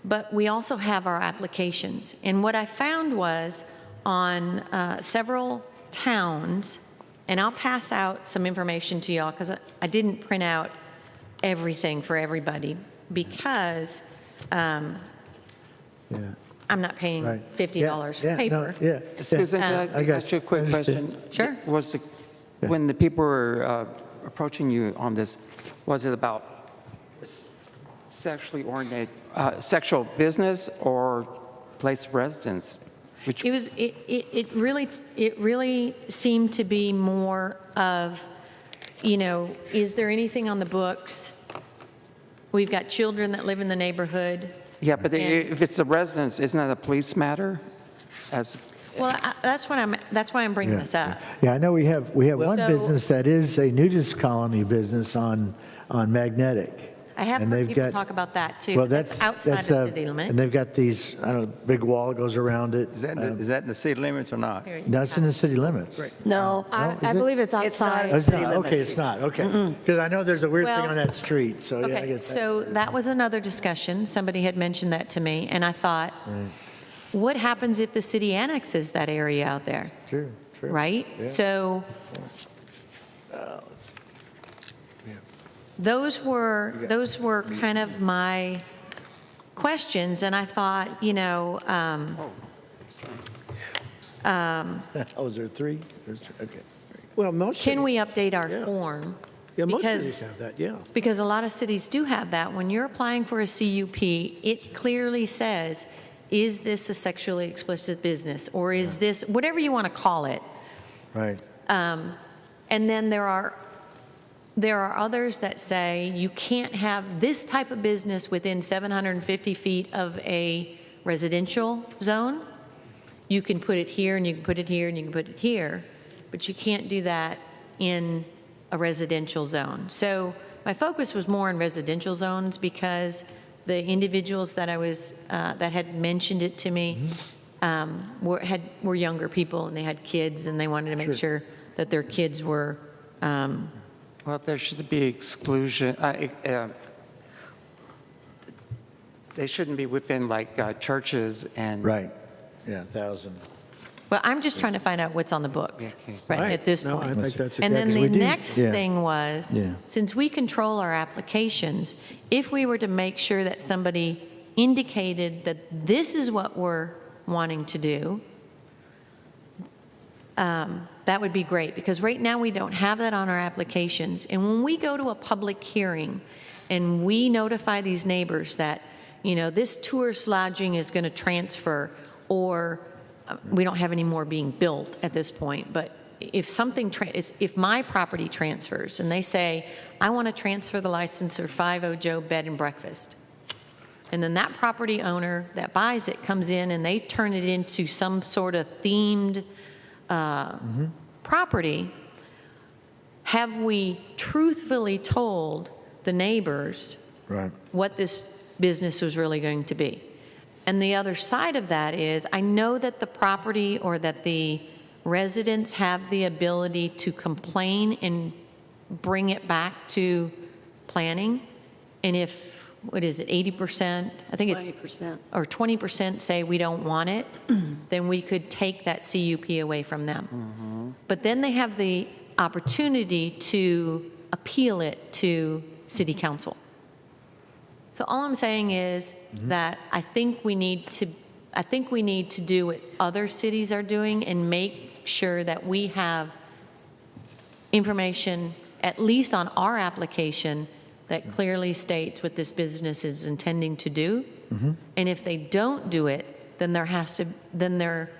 But we also have our applications. And what I found was on several towns, and I'll pass out some information to y'all because I didn't print out everything for everybody because I'm not paying $50 for paper. Susan, can I I got ask you a quick question? Sure. When the people were approaching you on this, was it about sexually oriented, sexual business or place of residence? It really seemed to be more of, is there anything on the books? We've got children that live in the neighborhood. Yeah, but if it's a residence, isn't that a police matter? Well, that's why I'm bringing this up. Yeah, I know we have one So- business that is a nudist colony business on Magnetic. I have And heard they've people got- talk about that too. Well, but that's outside of city limits. And they've got these, I don't know, big wall goes around it. Is that in the city limits or not? No, it's in the city limits. No, I believe it's It's not outside. Oh, it's City not, okay, limits. it's not, okay. Because I know there's a weird thing Well, on that street, so yeah, I okay, guess. so that was another discussion. Somebody had mentioned that to me, and I thought, what happens if the city annexes that area out there? True, true. Right? Yeah. So Let's see. those were kind of my questions, and I thought, Oh, is there three? There's three, okay. Well, most can cities- we update our Yeah. form? Yeah, most Because- cities have that, yeah. Because a lot of cities do have that. When you're applying for a CUP, it clearly says, is this a sexually explicit business? Or is this, whatever you want to call it. Right, And then there are others that say you can't have this type of business within 750 feet of a residential zone. You can put it here, and you can put it here, and you can put it here, but you can't do that in a residential zone. So my focus was more on residential zones because the individuals that that had mentioned it to me were younger people, and they had kids, and they wanted to make sure that their kids were. Well, there should be exclusion. They shouldn't be within like churches and. right, yeah, 1,000. Well, I'm just trying to find out what's on the books, right, at this No, point. I think that's And then because the we do- next yeah. thing was, Yeah. since we control our applications, if we were to make sure that somebody indicated that this is what we're wanting to do, that would be great, because right now we don't have that on our applications. And when we go to a public hearing and we notify these neighbors that, this tourist lodging is going to transfer, or we don't have any more being built at this point, but if my property transfers and they say, I want to transfer the license for 50 Joe Bed and Breakfast, and then that property owner that buys it comes in and they turn it into some sort of themed property, have we truthfully told the neighbors Right. what this business was really going to be? And the other side of that is, I know that the property or that the residents have the ability to complain and bring it back to planning. And if, what is it, 80%? I think it's 20%. or 20% say we don't want it, then we could take that CUP away from them. But then they have the opportunity to appeal it to city council. So all I'm saying is that I think we need to do what other cities are doing and make sure that we have information, at least on our application, that clearly states what this business is intending to do. And if they don't do it, then there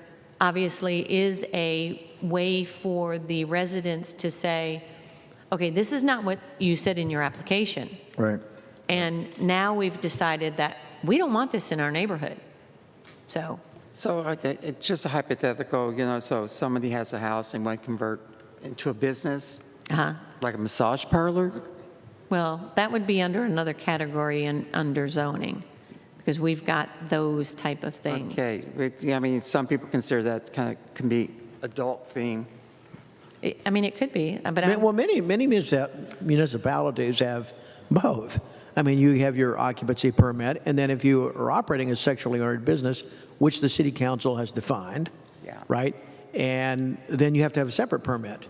obviously is a way for the residents to say, okay, this is not what you said in your application. Right. And now we've decided that we don't want this in our neighborhood. So, It's just a hypothetical, so somebody has a house and want to convert into a business, like a massage parlor? well, that would be under another category and under zoning, because we've got those type of things. Okay, I mean, some people consider that kind of can be adult theme. I mean, it could be, but Well, many municipalities have both. I mean, you have your occupancy permit, and then if you are operating a sexually oriented business, which the city council has defined, Yeah. right? And then you have to have a separate permit.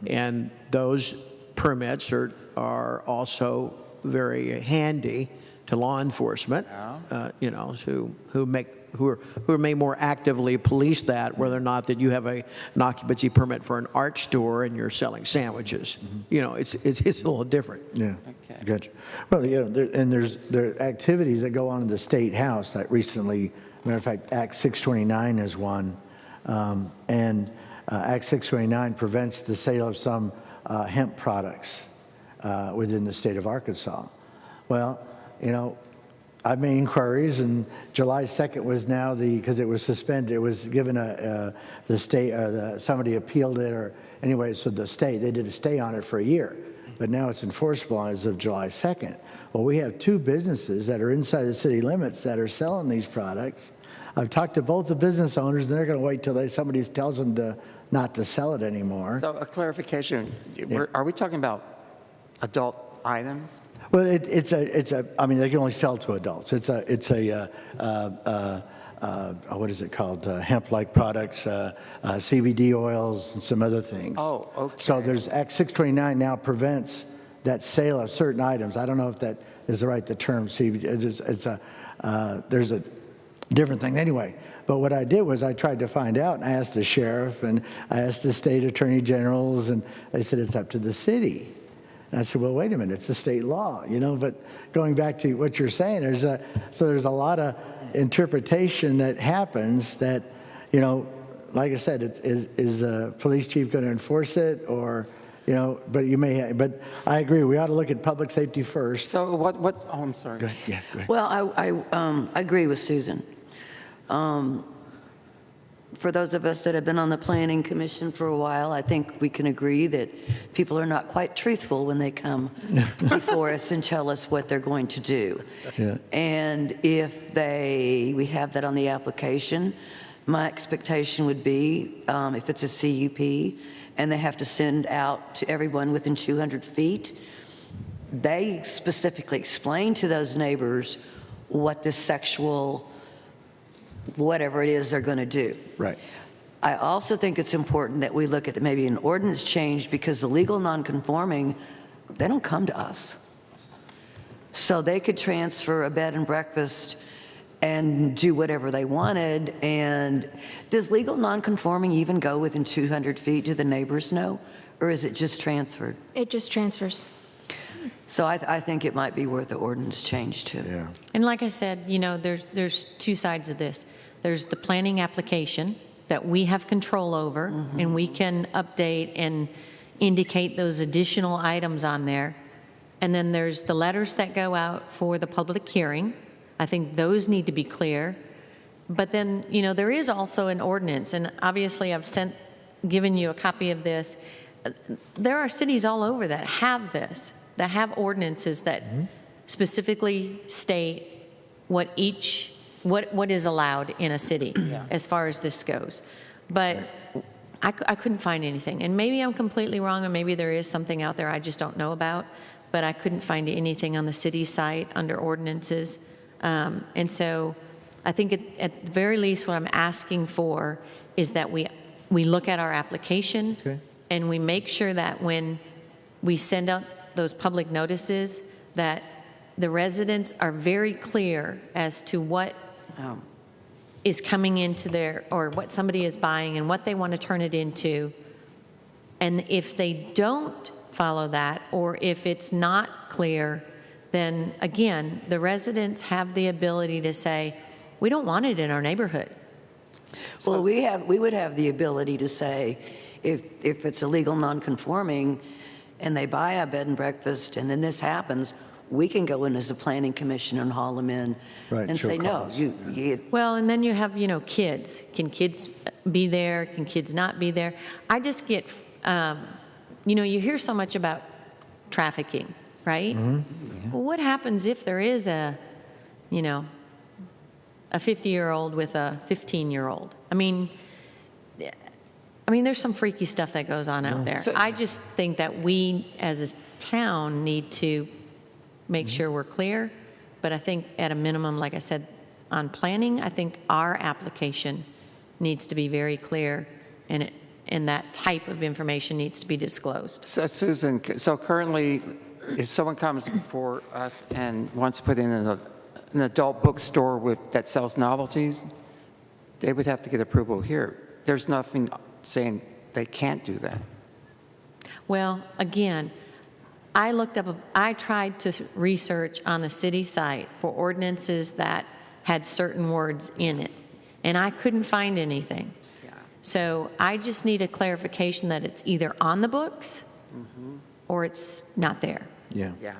And those permits are also very handy to law enforcement, who may more actively police that, whether or not that you have an occupancy permit for an art store and you're selling sandwiches. It's a little different. Yeah. Okay. Gotcha. Well, there are activities that go on in the State House that recently, matter of fact, Act 629 is one. And Act 629 prevents the sale of some hemp products within the state of Arkansas. Well, I've made inquiries, and July 2nd was now because it was suspended, it was given the state, somebody appealed it, or anyway, so the state, they did a stay on it for a year. but now it's enforceable as of July 2nd. Well, we have 2 businesses that are inside the city limits that are selling these products. I've talked to both the business owners, and they're going to wait till somebody tells them not to sell it anymore. So a clarification, are we talking about adult items? Well, I mean, they can only sell to adults. It's a what is it called? Hemp-like products, CBD oils, and some other things. Oh, okay. So there's Act 629 now prevents that sale of certain items. I don't know if that is the term CBD. There's a different thing anyway. But what I did was I tried to find out, and I asked the sheriff and I asked the state attorney generals, and they said it's up to the city. And I said, well, wait a minute, it's a state law, But going back to what you're saying, there's a lot of interpretation that happens that, like I said, is the police chief going to enforce it or, but I agree, we ought to look at public safety first. So what, oh, I'm sorry. Go ahead. Yeah, go ahead. Well, I agree with Susan. For those of us that have been on the Planning Commission for a while, I think we can agree that people are not quite truthful when they come before us and tell us what they're going to do. Yeah. And if we have that on the application, my expectation would be, if it's a CUP and they have to send out to everyone within 200 feet, they specifically explain to those neighbors what this sexual whatever it is they're going to do. Right. I also think it's important that we look at maybe an ordinance change because the legal nonconforming, they don't come to us. So they could transfer a bed and breakfast and do whatever they wanted. And does legal nonconforming even go within 200 feet? Do the neighbors know? Or is it just transferred? It just transfers. So I think it might be worth the ordinance change too. Yeah. And like I said, there's 2 sides of this. There's the planning application that we have control over, and we can update and indicate those additional items on there. And then there's the letters that go out for the public hearing. I think those need to be clear. But then, there is also an ordinance, and obviously I've given you a copy of this. There are cities all over that have this, that have ordinances that specifically state what is allowed in a city as far as this goes. But I couldn't find anything. And maybe I'm completely wrong, or maybe there is something out there I just don't know about, but I couldn't find anything on the city site under ordinances. And so I think at the very least what I'm asking for is that we look at our application and we make sure that when we send out those public notices that the residents are very clear as to what is coming into or what somebody is buying and what they want to turn it into. And if they don't follow that, or if it's not clear, then again, the residents have the ability to say, we don't want it in our neighborhood. Well, we would have the ability to say, if it's illegal nonconforming and they buy a bed and breakfast and then this happens, we can go in as a planning commission and haul them in and show say, cause. no, Well, and then you have, kids. Can kids be there? Can kids not be there? I just get, you hear so much about trafficking, right? Well, what happens if there is a 50-year-old with a 15-year-old? I mean, there's some freaky stuff that goes on out there. I just think that we, as a town, need to make sure we're clear. But I think at a minimum, like I said, on planning, I think our application needs to be very clear, and that type of information needs to be disclosed. So Susan, so currently, if someone comes before us and wants to put in an adult bookstore that sells novelties, they would have to get approval here. There's nothing saying they can't do that. Well, again, I tried to research on the city site for ordinances that had certain words in it, and I couldn't find anything. Yeah. So I just need a clarification that it's either on the books or it's not there. Yeah. Yeah.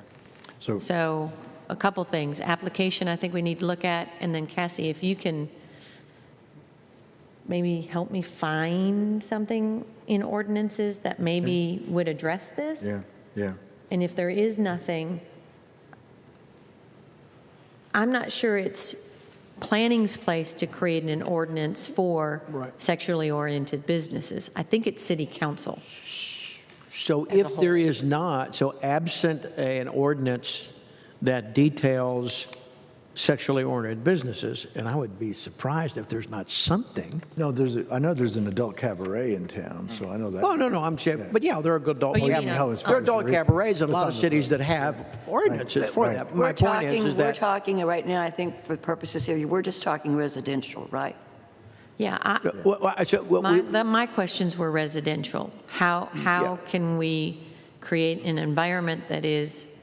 So a couple things. Application, I think we need to look at, and then Cassie, if you can maybe help me find something in ordinances that maybe would address this. Yeah. And if there is nothing, I'm not sure it's planning's place to create an ordinance for sexually oriented businesses. I think it's city council. So if there is not, so absent an ordinance that details sexually oriented businesses, and I would be surprised if there's not something. No, I know there's an adult cabaret in town, so I know that. Oh, no, I'm saying, but yeah, there are adult, Oh, you mean there are adult cabarets in a lot of cities that have ordinances for that. My point is We're that, talking right now, I think for purposes here, we're just talking residential, right? Yeah, my questions were residential. How can we create an environment that is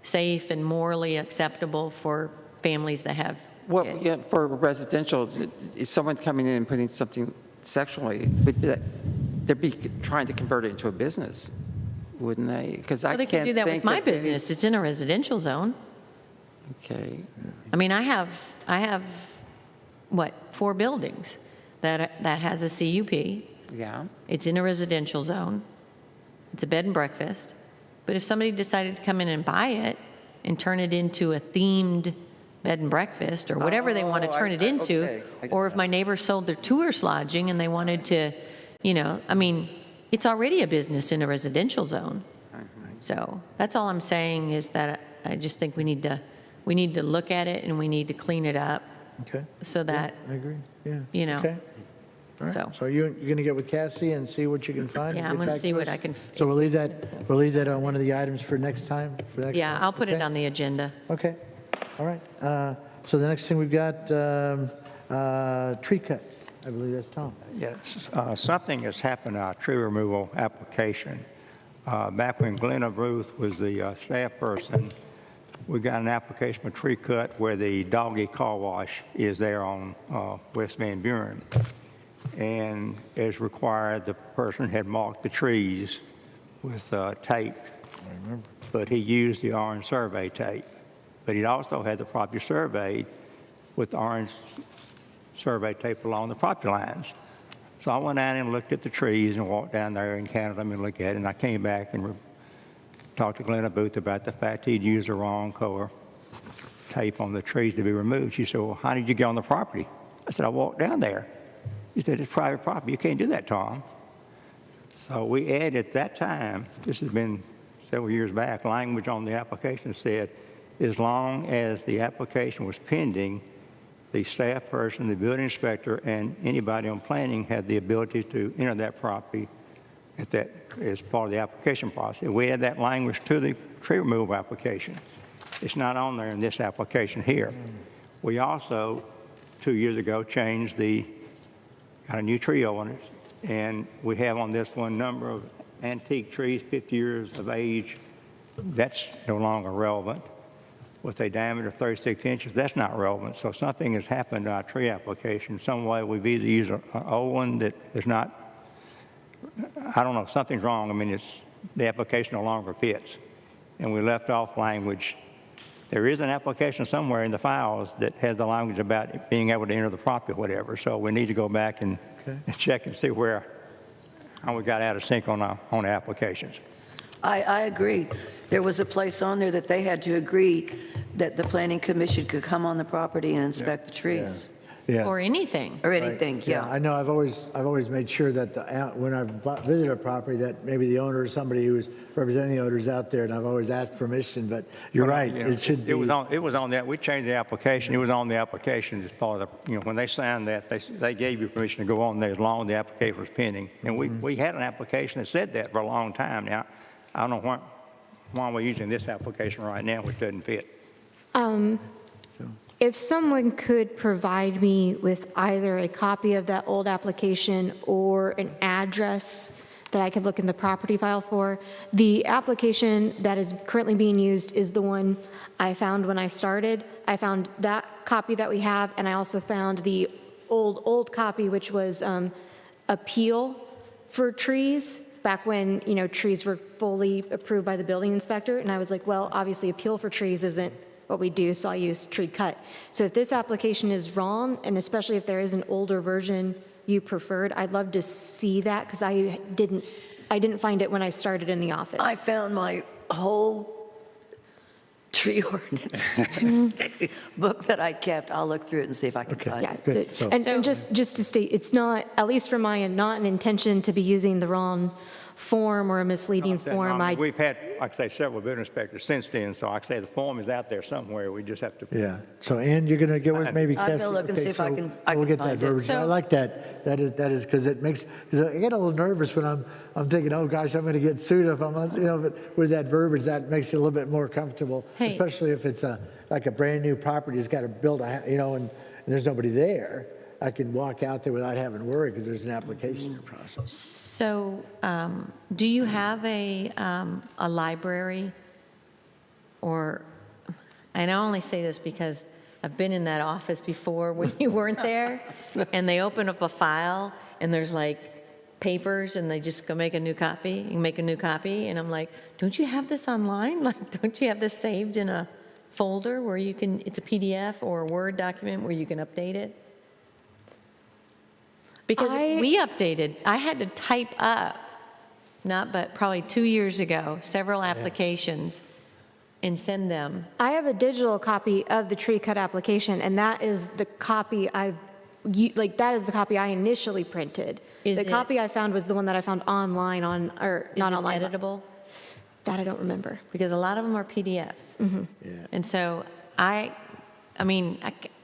safe and morally acceptable for families that have Well, kids? yeah, for residential, is someone coming in and putting something sexually, they'd be trying to convert it into a business, wouldn't they? Because I Well, they can't can do that with think my of any- business. It's in a residential zone. Okay. I mean, I have, what, 4 buildings that has a CUP. Yeah. It's in a residential zone. It's a bed and breakfast. But if somebody decided to come in and buy it and turn it into a themed bed and breakfast or whatever they want to turn it into, okay. or if my neighbors sold their tourist lodging and they wanted to, I mean, it's already a business in a residential zone. So that's all I'm saying is that I just think we need to look at it and we need to clean it up Okay, so that, I agree, yeah. You know. Okay. All So. right, so you're going to get with Cassie and see what you can find? and Yeah, I'm get gonna back see to what us? I can- So we'll leave that on one of the items for next time? yeah, I'll put it Okay? on the agenda. Okay, all right. So the next thing we've got, tree cut. I believe that's Tom. Yes, something has happened to our tree removal application. Back when Glenna Ruth was the staff person, we got an application for tree cut where the doggy car wash is there on West Van Buren. And as required, the person had marked the trees with tape. I remember. But he used the orange survey tape. But he also had the property surveyed with the orange survey tape along the property lines. So I went out and looked at the trees and walked down there and counted them and looked at it. And I came back and talked to Glenna Booth about the fact he'd used the wrong color tape on the trees to be removed. She said, well, how did you get on the property? I said, I walked down there. She said, it's private property. You can't do that, Tom. So we added at that time, this has been several years back, language on the application said, as long as the application was pending, the staff person, the building inspector, and anybody on planning had the ability to enter that property at that as part of the application process. We add that language to the tree removal application. It's not on there in this application here. We also, 2 years ago, changed got a new tree ordinance, and we have on this one number of antique trees, 50 years of age. That's no longer relevant. With a diameter of 36 inches, that's not relevant. So something has happened to our tree application. Some way we've either used an old one that is not, I don't know, something's wrong. I mean, the application no longer fits. And we left off language. There is an application somewhere in the files that has the language about being able to enter the property or whatever. So we need to go back and check and see how we got out of sync on the applications. I agree. There was a place on there that they had to agree that the planning commission could come on the property and inspect the trees. Yeah. Or anything. Or anything, yeah. I know, I've always made sure that when I've visited a property, that maybe the owner or somebody who is representing the owners out there, and I've always asked permission, but you're right, it should be. It was on that. We changed the application. It was on the application as part of the, when they signed that, they gave you permission to go on there as long as the application was pending. And we had an application that said that for a long time now. I don't know why we're using this application right now, which doesn't fit. If someone could provide me with either a copy of that old application or an address that I could look in the property file for. The application that is currently being used is the one I found when I started. I found that copy that we have, and I also found the old copy, which was appeal for trees, back when, trees were fully approved by the building inspector. And I was like, well, obviously appeal for trees isn't what we do, so I use tree cut. So if this application is wrong, and especially if there is an older version you preferred, I'd love to see that, because I didn't I didn't find it when I started in the office. I found my whole tree ordinance book that I kept. I'll look through it and see if I can Okay. find Yeah, it. Good. So- and just to state, it's not, at least from my end, not an intention to be using the wrong form or a misleading form. We've had, like I say, several building inspectors since then, so like I say, the form is out there somewhere. We just have to. Yeah, so Ann, you're going to get with maybe I'll go Cassie? look and see if I so can- We'll get that find it. verbiage. I So- like that. That is, because it makes, because I get a little nervous when I'm thinking, oh gosh, I'm going to get sued if I'm, but with that verbiage, that makes it a little bit more comfortable, Hey. especially if it's like a brand-new property, it's got to build and there's nobody there. I can walk out there without having to worry because there's an application process. So do you have a library or, and I only say this because I've been in that office before when you weren't there, and they open up a file and there's like papers and they just go make a new copy, and I'm like, don't you have this online? Like, don't you have this saved in a folder where you can, it's a PDF or a Word document where you can update it? Because we updated, I had to type up, but probably 2 years ago, several applications and send them. I have a digital copy of the tree cut application, and that is the copy that is the copy I initially printed. Is The it- copy I found was the one that I found online or Is not it online. editable? That I don't remember. Because a lot of them are PDFs. Yeah. And so it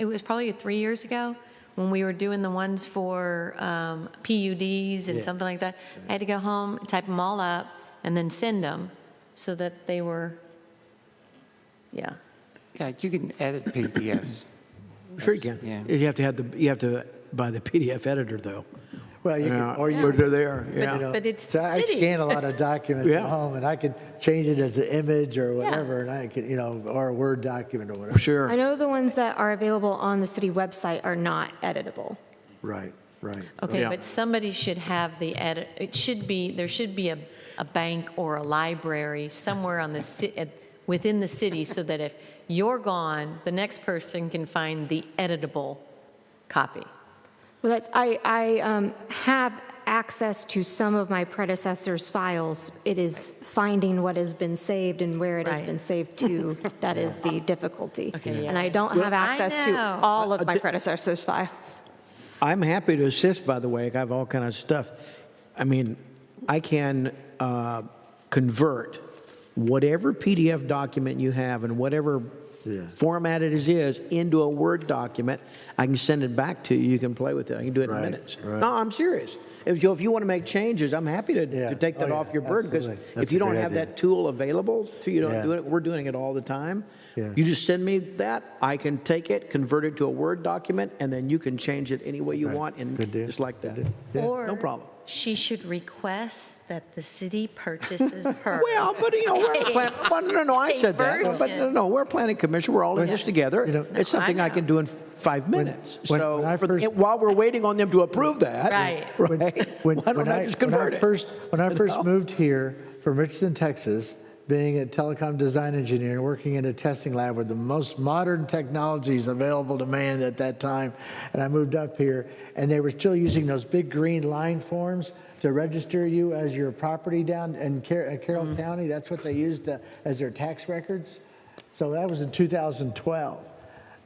was probably 3 years ago when we were doing the ones for PUDs and Yeah. something like that. I had to go home, type them all up, and then send them so that they were, yeah. Yeah, you can edit PDFs. Sure you can. Yeah. You have to buy the PDF editor, though. Well, you Yeah, can, or you. or they're there, yeah. you know. But it's So I city. scan a lot of documents Yeah. at home, and I can change it as an image or whatever, and I can, or a Word document or whatever. Sure. I know the ones that are available on the city website are not editable. Right, right. Okay, Yeah. but somebody should have the edit, there should be a bank or a library somewhere on within the city so that if you're gone, the next person can find the editable copy. Well, I have access to some of my predecessors' files. It is finding what has been saved and where it has Right. been saved to that is the difficulty. Okay, yeah. And I don't have I access to know. all of my predecessors' files. I'm happy to assist, by the way. I have all kind of stuff. I mean, I can convert whatever PDF document you have and whatever format it is into a Word document. I can send it back to you. You can play with it. I can do it in Right, minutes. right. No, I'm serious. If you want to make changes, I'm happy to Yeah. take that Oh, off yeah, your burden, because absolutely. That's if you a don't great have idea. that tool available to you, don't Yeah. do it. We're doing it all the time. Yeah. You just send me that. I can take it, convert it to a Word document, and then you can change it any way you Right. want, and Good deal. just like that. Good deal. Yeah. Or No problem. she should request that the city purchases her. Well, but we're no, I said that. But version. no, we're a planning commission. We're all in this together. You know- It's something I I know. can do in 5 minutes. when So I first- while we're waiting on them to approve that, Right. right? Why don't I just convert it? When I You first know? moved here from Richardson, Texas, being a telecom design engineer and working in a testing lab with the most modern technologies available to man at that time, and I moved up here, and they were still using those big green line forms to register you as your property down in Carroll County. That's what they used as their tax records. So that was in 2012.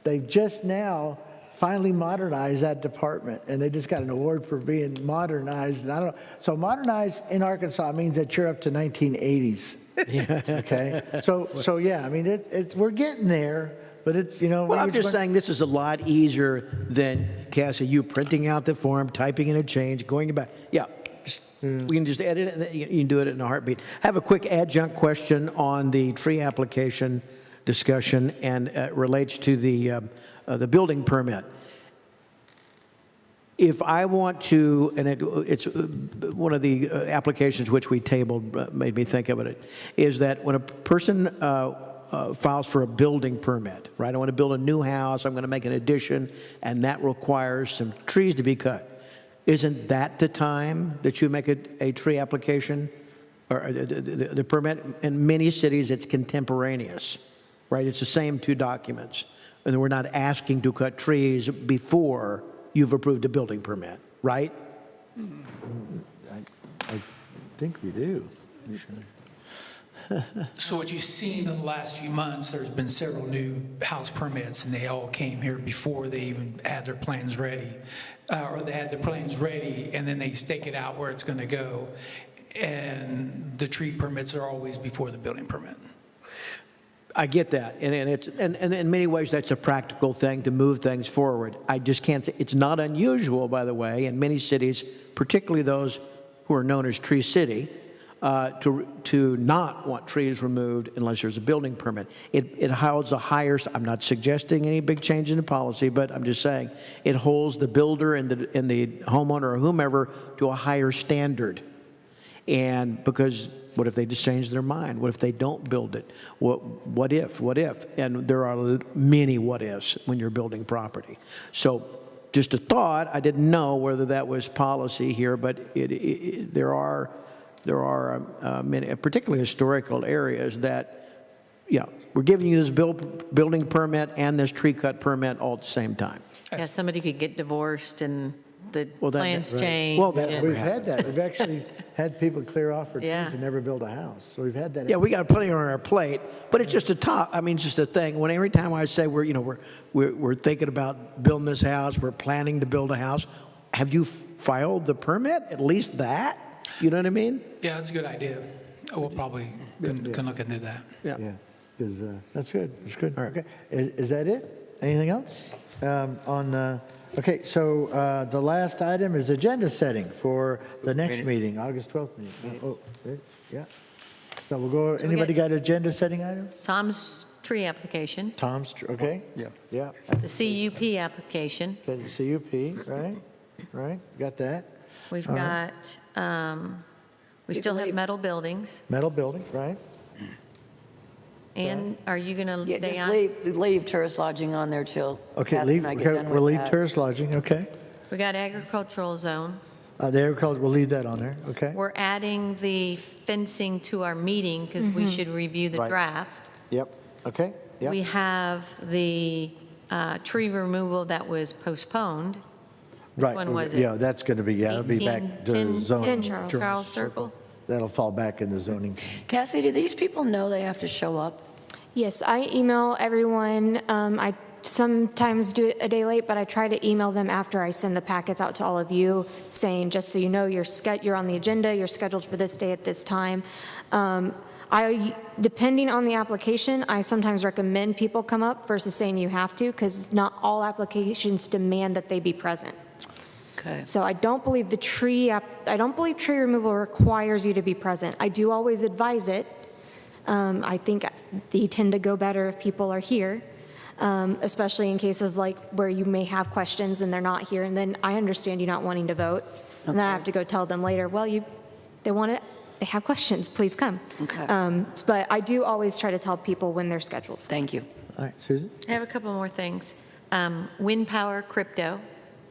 They've just now finally modernized that department, and they just got an award for being modernized. And I don't know. So modernized in Arkansas means that you're up to 1980s. Okay. So yeah. I mean, we're getting there, but it's Well, I'm just saying this is a lot easier than, Cassie, you printing out the form, typing in a change, going back. Yeah, we can just edit it, and then you can do it in a heartbeat. I have a quick adjunct question on the tree application discussion, and it relates to the building permit. If I want to, and it's one of the applications which we tabled made me think of it, is that when a person files for a building permit, right? I want to build a new house, I'm going to make an addition, and that requires some trees to be cut. Isn't that the time that you make a tree application or the permit? In many cities, it's contemporaneous, right? It's the same two documents. And we're not asking to cut trees before you've approved a building permit, right? think we do. So what you've seen in the last few months, there's been several new house permits, and they all came here before they even had their plans ready. Or they had their plans ready, and then they stake it out where it's going to go. And the tree permits are always before the building permit. I get that, and in many ways, that's a practical thing to move things forward. I just can't say, it's not unusual, by the way, in many cities, particularly those who are known as Tree City, to not want trees removed unless there's a building permit. It holds a higher, I'm not suggesting any big change in the policy, but I'm just saying, it holds the builder and the homeowner or whomever to a higher standard. And because what if they just change their mind? What if they don't build it? What if? And there are many what ifs when you're building property. So just a thought, I didn't know whether that was policy here, but there are many, particularly historical areas that, yeah, we're giving you this building permit and this tree cut permit all at the same time. Yeah, somebody could get divorced and the Well, plans right. change. Well, that- and- We've had that. We've actually had people clear off for trees Yeah. and never build a house. So we've had that. Yeah, we got plenty on our plate, but it's just just a thing. When every time I say we're thinking about building this house, we're planning to build a house, have you filed the permit? At least that? You know what I mean? Yeah, that's a good idea. We'll probably can look into that. Yeah, because that's good. That's good. Okay, is that it? Anything else? Okay, so the last item is agenda setting for the next meeting, August 12th meeting. Oh, yeah. So we'll go, anybody got agenda setting items? Tom's tree application, Tom's, okay? Yeah. Yeah, the CUP application. okay, the CUP, right, got that. We've got, we still have metal buildings. Metal building, right? And are you going to Yeah, stay just on? leave tourist lodging on there till Okay, Kathy leave, and I get done we'll with leave that. tourist lodging, okay. We got agricultural zone. The agriculture, we'll leave that on there, okay? We're adding the fencing to our meeting because we should review the Right. draft. Yep, okay, We yep, have the tree removal that was postponed. right. one was it? Yeah, that's going to be, it'll be back to 10 zoning. Charles Circle. That'll fall back in the zoning. Cassie, do these people know they have to show up? Yes, I email everyone. I sometimes do it a day late, but I try to email them after I send the packets out to all of you, saying, just so you know, you're on the agenda, you're scheduled for this day at this time. Depending on the application, I sometimes recommend people come up versus saying you have to, because not all applications demand that they be present. Okay. So I don't believe tree removal requires you to be present. I do always advise it. I think they tend to go better if people are here, especially in cases like where you may have questions and they're not here, and then I understand you not wanting to vote, and then I have to go tell them later, well, they have questions, please come. Okay. But I do always try to tell people when they're scheduled. Thank you. All right, Susan? I have a couple more things. Wind power, crypto,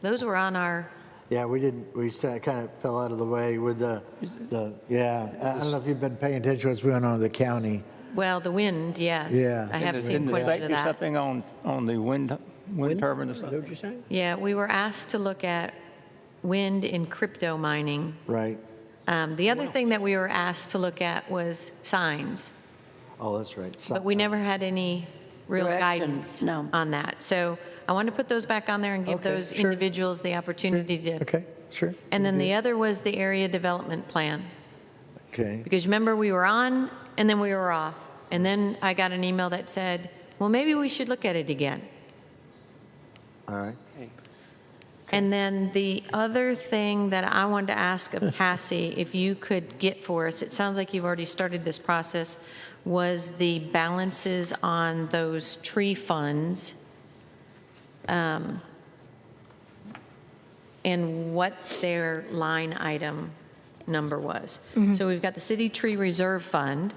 those were on our, Yeah, we kind of fell out of the way with I don't know if you've been paying attention to what's going on in the county. well, the wind, yes. Yeah. I have seen Didn't the quite a state bit of do that. something on the wind turbine or Is that something? what you're saying? Yeah, we were asked to look at wind in crypto mining. Right. The other thing that we were asked to look at was signs, Oh, that's right. but we never had any real Direction, guidance no. on that. So I want to put those back on there and give Okay, those sure. individuals the opportunity to. Okay, sure. And then the other was the area development plan. Okay, Because remember, we were on and then we were off. And then I got an email that said, well, maybe we should look at it again. all right. And then the other thing that I wanted to ask of Cassie, if you could get for us, it sounds like you've already started this process, was the balances on those tree funds and what their line item number was. So we've got the City Tree Reserve Fund.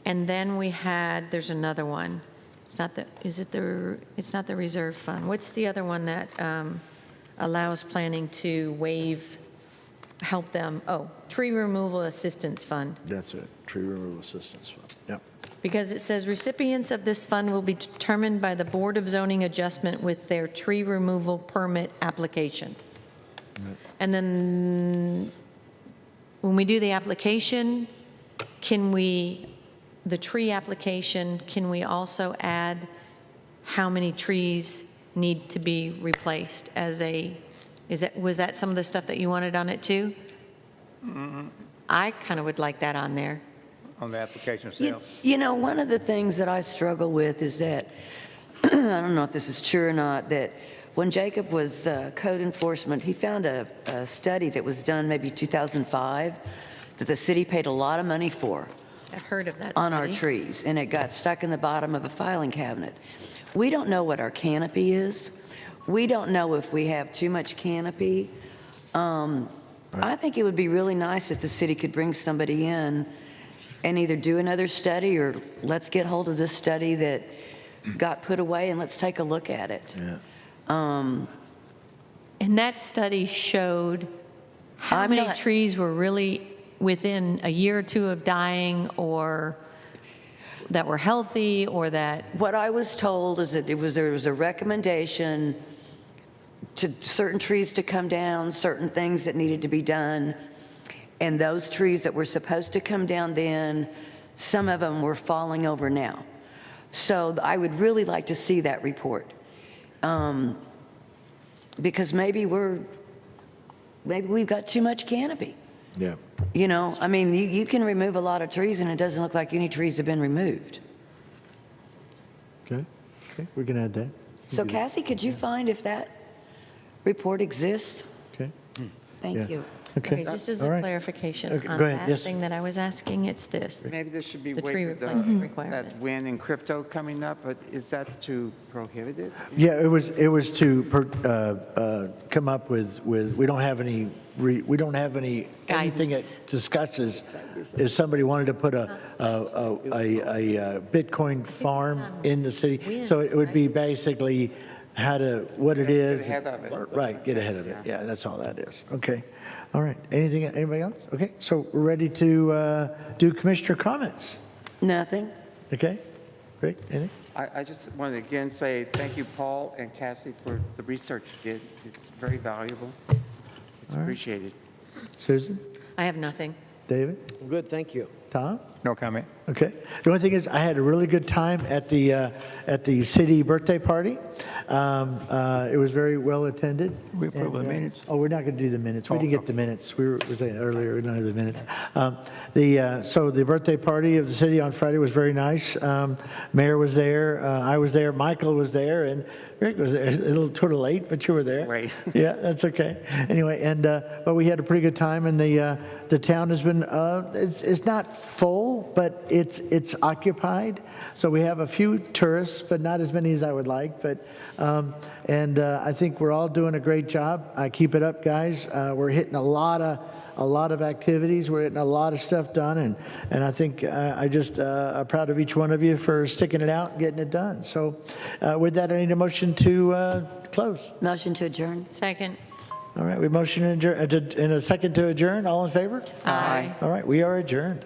And then we had, there's another one. It's not it's not the reserve fund. What's the other one that allows planning to help them? Oh, tree removal assistance fund. That's it, tree removal assistance fund. Yep. Because it says recipients of this fund will be determined by the Board of Zoning Adjustment with their tree removal permit application. And then when we do the application, the tree application, can we also add how many trees need to be replaced was that some of the stuff that you wanted on it too? I kind of would like that on there. On the application itself? You know, one of the things that I struggle with is that, I don't know if this is true or not, that when Jacob was code enforcement, he found a study that was done maybe 2005 that the city paid a lot of money for. I've heard of that On our study. trees, and it got stuck in the bottom of a filing cabinet. We don't know what our canopy is. We don't know if we have too much canopy. I think it would be really nice if the city could bring somebody in and either do another study, or let's get hold of this study that got put away and let's take a look at it. Yeah. And that study showed how I'm many not- trees were really within a year or two of dying, or that were healthy, or that, What I was told is that there was a recommendation to certain trees to come down, certain things that needed to be done, and those trees that were supposed to come down then, some of them were falling over now. So I would really like to see that report, because maybe we've got too much canopy. Yeah. You know, I mean, you can remove a lot of trees and it doesn't look like any trees have been removed. Okay. Okay. We can add that. So Cassie, could you find if that report exists? Okay. Thank Yeah. you. Okay. just as All a right. clarification Okay, on go ahead. that Yes. thing that I was asking, it's this. Maybe there should be The way tree for replacement that requirements. wind and crypto coming up, but is that to prohibit it? Yeah, it was to come up with, we don't have any, anything Guidance. that discusses if somebody wanted to put a Bitcoin farm in the city. So it would be basically what it is. ahead of it. Right, get ahead of it. Yeah, that's all that is. Okay. All right. Anybody else? Okay, so we're ready to do commissioner comments. Nothing. Okay, great. Anything? I just want to again say thank you, Paul and Cassie, for the research you did. It's very valuable. It's appreciated. Susan? I have nothing. David? Good, thank you. Tom? No comment. Okay. The only thing is, I had a really good time at the city birthday party. It was very well attended. We approve the And, minutes. Oh, we're not going to do the minutes. We didn't get the minutes. We were saying earlier, we don't have the minutes. So the birthday party of the city on Friday was very nice. Mayor was there. I was there. Michael was there, and Rick was there. A little too late, but you were there. Right. Yeah, that's okay. Anyway, but we had a pretty good time, and the town has been it's not full, but it's occupied. So we have a few tourists, but not as many as I would like. But I think we're all doing a great job. Keep it up, guys. We're hitting a lot of activities. We're getting a lot of stuff done, and I think I'm proud of each one of you for sticking it out and getting it done. So with that, I need a motion to close. Motion to adjourn. Second. All right, we motion and a second to adjourn. All in favor? Aye. All right, we are adjourned.